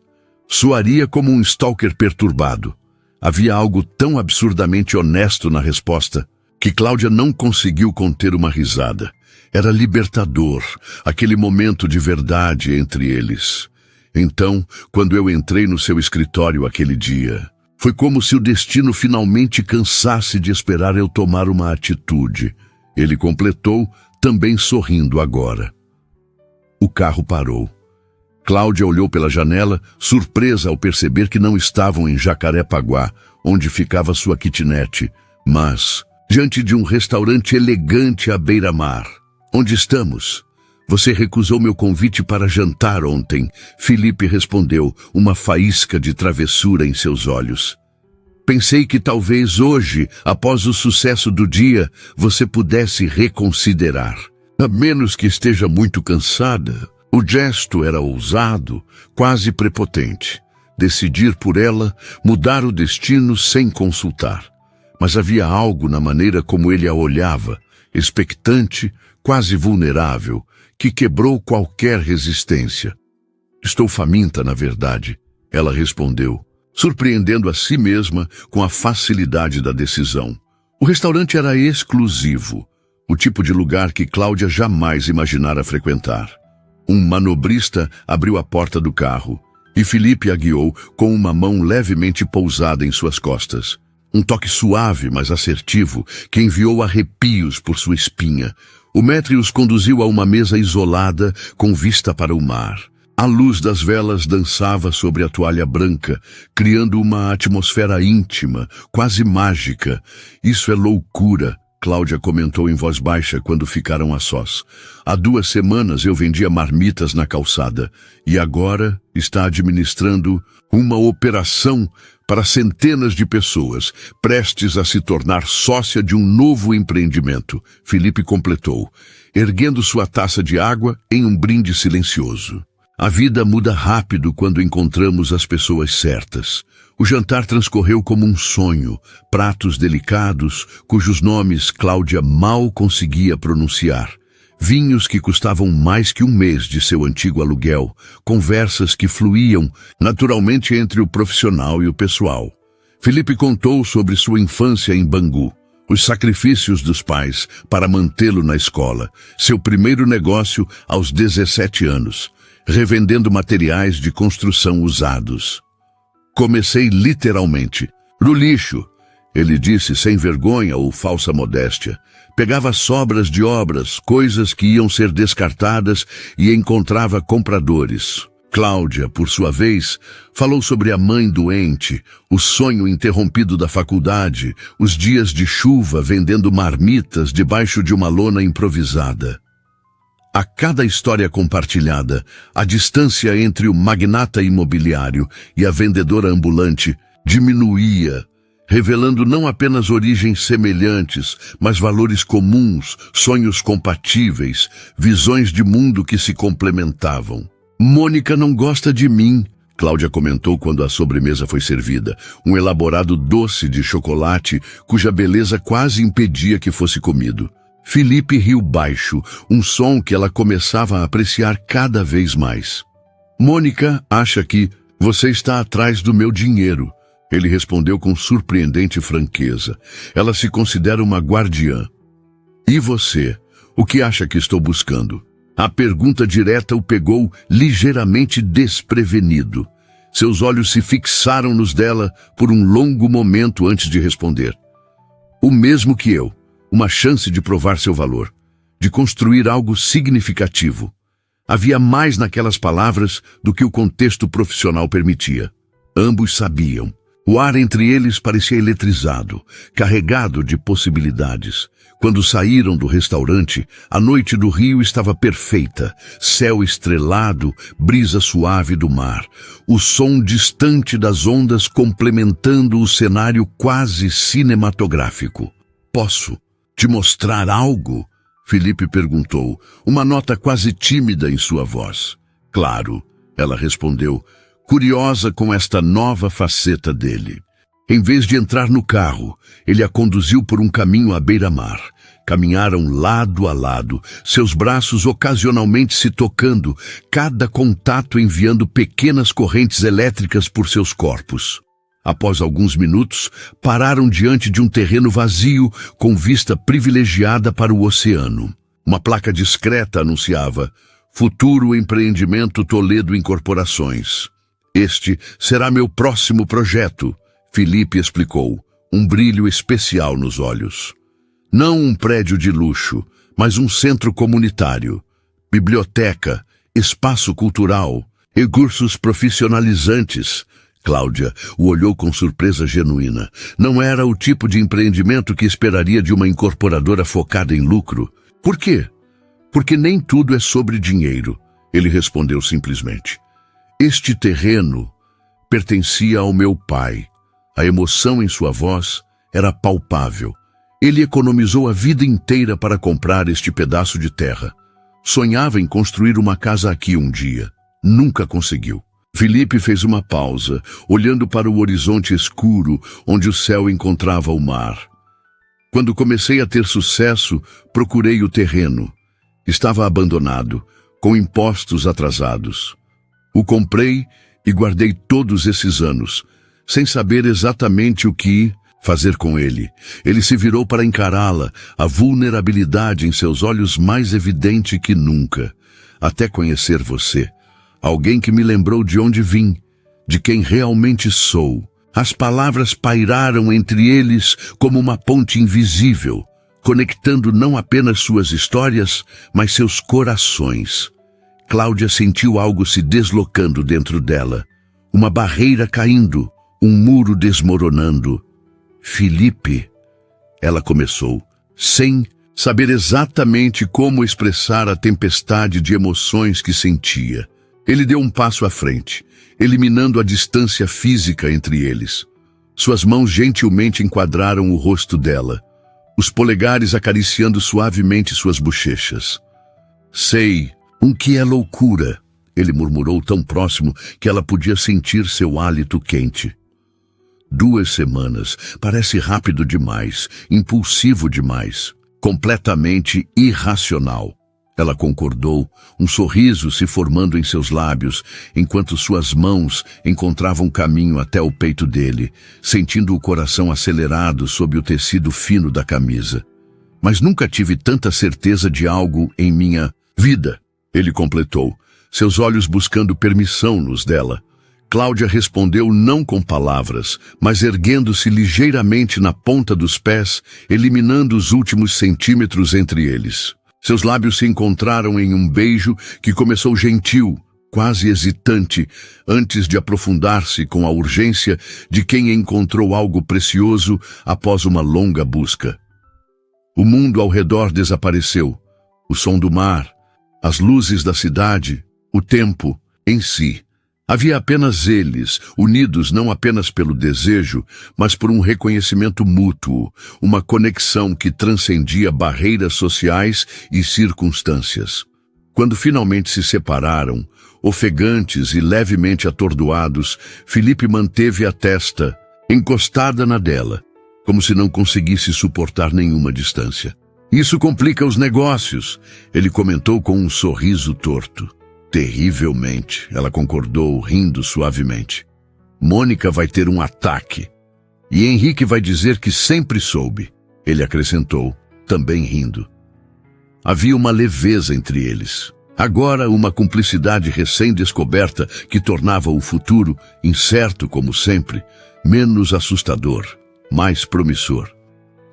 Soaria como um stalker perturbado. Havia algo tão absurdamente honesto na resposta que Cláudia não conseguiu conter uma risada. Era libertador, aquele momento de verdade entre eles. Então, quando eu entrei no seu escritório aquele dia, foi como se o destino finalmente cansasse de esperar eu tomar uma atitude. Ele completou, também sorrindo agora. O carro parou. Cláudia olhou pela janela, surpresa ao perceber que não estavam em Jacarepaguá, onde ficava sua kitnet, mas diante de um restaurante elegante à beira-mar. Onde estamos? Você recusou meu convite para jantar ontem, Felipe respondeu, uma faísca de travessura em seus olhos. Pensei que talvez hoje, após o sucesso do dia, você pudesse reconsiderar. A menos que esteja muito cansada. O gesto era ousado, quase prepotente. Decidir por ela, mudar o destino sem consultar. Mas havia algo na maneira como ele a olhava, expectante, quase vulnerável, que quebrou qualquer resistência. Estou faminta, na verdade, ela respondeu, surpreendendo a si mesma com a facilidade da decisão. O restaurante era exclusivo, o tipo de lugar que Cláudia jamais imaginara frequentar. Um manobrista abriu a porta do carro e Felipe a guiou com uma mão levemente pousada em suas costas. Um toque suave, mas assertivo, que enviou arrepios por sua espinha. O maître os conduziu a uma mesa isolada com vista para o mar. A luz das velas dançava sobre a toalha branca, criando uma atmosfera íntima, quase mágica. Isso é loucura, Cláudia comentou em voz baixa quando ficaram a sós. Há 2 semanas eu vendia marmitas na calçada e agora está administrando uma operação para centenas de pessoas, prestes a se tornar sócia de um novo empreendimento. Felipe completou, erguendo sua taça de água em um brinde silencioso. A vida muda rápido quando encontramos as pessoas certas. O jantar transcorreu como um sonho, pratos delicados, cujos nomes Cláudia mal conseguia pronunciar. Vinhos que custavam mais que 1 mês de seu antigo aluguel, conversas que fluíam naturalmente entre o profissional e o pessoal. Felipe contou sobre sua infância em Bangu, os sacrifícios dos pais para mantê-lo na escola, seu primeiro negócio aos 17 anos, revendendo materiais de construção usados. Comecei literalmente, no lixo. ele disse sem vergonha ou falsa modéstia. Pegava sobras de obras, coisas que iam ser descartadas, e encontrava compradores. Cláudia, por sua vez, falou sobre a mãe doente, o sonho interrompido da faculdade, os dias de chuva vendendo marmitas debaixo de uma lona improvisada. A cada história compartilhada, a distância entre o magnata imobiliário e a vendedora ambulante diminuía, revelando não apenas origens semelhantes, mas valores comuns, sonhos compatíveis, visões de mundo que se complementavam. Mônica não gosta de mim, Cláudia comentou quando a sobremesa foi servida, um elaborado doce de chocolate cuja beleza quase impedia que fosse comido. Felipe riu baixo, um som que ela começava a apreciar cada vez mais. Mônica acha que você está atrás do meu dinheiro, ele respondeu com surpreendente franqueza. Ela se considera uma guardiã. E você? O que acha que estou buscando? A pergunta direta o pegou ligeiramente desprevenido. Seus olhos se fixaram nos dela por um longo momento antes de responder. O mesmo que eu, uma chance de provar seu valor, de construir algo significativo. Havia mais naquelas palavras do que o contexto profissional permitia. Ambos sabiam. O ar entre eles parecia eletrizado, carregado de possibilidades. Quando saíram do restaurante, a noite do Rio estava perfeita, céu estrelado, brisa suave do mar, o som distante das ondas complementando o cenário quase cinematográfico. Posso te mostrar algo? Felipe perguntou, uma nota quase tímida em sua voz. Claro, ela respondeu, curiosa com esta nova faceta dele. Em vez de entrar no carro, ele a conduziu por um caminho à beira-mar. Caminharam lado a lado, seus braços ocasionalmente se tocando, cada contato enviando pequenas correntes elétricas por seus corpos. Após alguns minutos, pararam diante de um terreno vazio com vista privilegiada para o oceano. Uma placa discreta anunciava Futuro Empreendimento Toledo Incorporações. Este será meu próximo projeto, Felipe explicou, um brilho especial nos olhos. Não um prédio de luxo, mas um centro comunitário, biblioteca, espaço cultural, recursos profissionalizantes. Cláudia o olhou com surpresa genuína. Não era o tipo de empreendimento que esperaria de uma incorporadora focada em lucro. Por quê? Porque nem tudo é sobre dinheiro, ele respondeu simplesmente. Este terreno pertencia ao meu pai. A emoção em sua voz era palpável. Ele economizou a vida inteira para comprar este pedaço de terra. Sonhava em construir uma casa aqui um dia. Nunca conseguiu. Felipe fez uma pausa, olhando para o horizonte escuro, onde o céu encontrava o mar. Quando comecei a ter sucesso, procurei o terreno. Estava abandonado, com impostos atrasados. O comprei e guardei todos esses anos, sem saber exatamente o que fazer com ele. Ele se virou para encará-la, a vulnerabilidade em seus olhos mais evidente que nunca. Até conhecer você. Alguém que me lembrou de onde vim, de quem realmente sou. As palavras pairaram entre eles como uma ponte invisível, conectando não apenas suas histórias, mas seus corações. Cláudia sentiu algo se deslocando dentro dela, uma barreira caindo, um muro desmoronando. Felipe, ela começou, sem saber exatamente como expressar a tempestade de emoções que sentia. Ele deu um passo à frente, eliminando a distância física entre eles. Suas mãos gentilmente enquadraram o rosto dela, os polegares acariciando suavemente suas bochechas. Sei, que é loucura, ele murmurou tão próximo que ela podia sentir seu hálito quente. 2 semanas, parece rápido demais, impulsivo demais, completamente irracional. Ela concordou, um sorriso se formando em seus lábios, enquanto suas mãos encontravam caminho até o peito dele, sentindo o coração acelerado sob o tecido fino da camisa. Mas nunca tive tanta certeza de algo em minha vida, ele completou, seus olhos buscando permissão nos dela. Cláudia respondeu não com palavras, mas erguendo-se ligeiramente na ponta dos pés, eliminando os últimos centímetros entre eles. Seus lábios se encontraram em um beijo que começou gentil, quase hesitante, antes de aprofundar-se com a urgência de quem encontrou algo precioso após uma longa busca. O mundo ao redor desapareceu. O som do mar, as luzes da cidade, o tempo em si. Havia apenas eles, unidos não apenas pelo desejo, mas por um reconhecimento mútuo, uma conexão que transcendia barreiras sociais e circunstâncias. Quando finalmente se separaram, ofegantes e levemente atordoados, Felipe manteve a testa encostada na dela, como se não conseguisse suportar nenhuma distância. Isso complica os negócios, ele comentou com um sorriso torto. Terrivelmente, ela concordou, rindo suavemente. Mônica vai ter um ataque. E Henrique vai dizer que sempre soube, ele acrescentou, também rindo. Havia uma leveza entre eles. Agora uma cumplicidade recém-descoberta que tornava o futuro, incerto como sempre, menos assustador, mais promissor.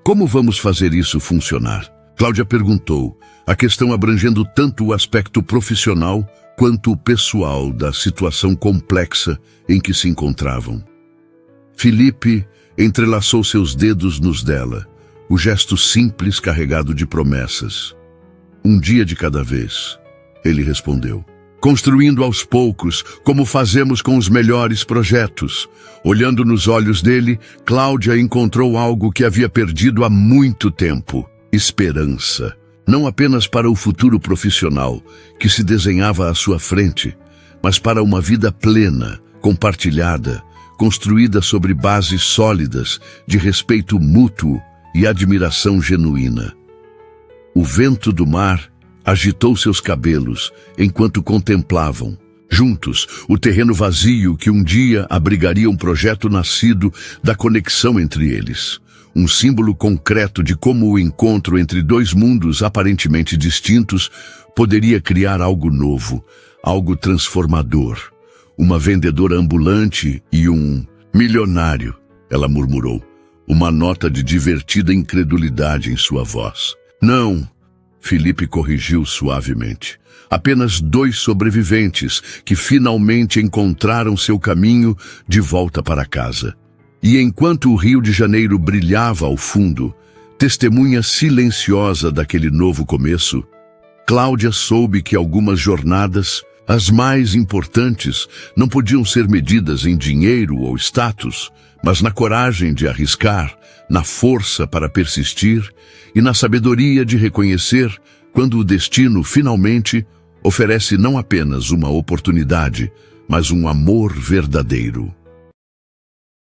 Como vamos fazer isso funcionar? Cláudia perguntou, a questão abrangendo tanto o aspecto profissional quanto o pessoal da situação complexa em que se encontravam. Felipe entrelaçou seus dedos nos dela, o gesto simples carregado de promessas. Um dia de cada vez, ele respondeu. Construindo aos poucos, como fazemos com os melhores projetos. Olhando nos olhos dele, Cláudia encontrou algo que havia perdido há muito tempo. Esperança. Não apenas para o futuro profissional, que se desenhava à sua frente, mas para uma vida plena, compartilhada, construída sobre bases sólidas de respeito mútuo e admiração genuína. O vento do mar agitou seus cabelos enquanto contemplavam, juntos, o terreno vazio que um dia abrigaria um projeto nascido da conexão entre eles. Um símbolo concreto de como o encontro entre dois mundos aparentemente distintos poderia criar algo novo, algo transformador. Uma vendedora ambulante e um milionário, ela murmurou, uma nota de divertida incredulidade em sua voz. Não, Felipe corrigiu suavemente. Apenas 2 sobreviventes que finalmente encontraram seu caminho de volta para casa. E enquanto o Rio de Janeiro brilhava ao fundo, testemunha silenciosa daquele novo começo, Cláudia soube que algumas jornadas, as mais importantes, não podiam ser medidas em dinheiro ou status, mas na coragem de arriscar, na força para persistir e na sabedoria de reconhecer quando o destino finalmente oferece não apenas uma oportunidade, mas um amor verdadeiro.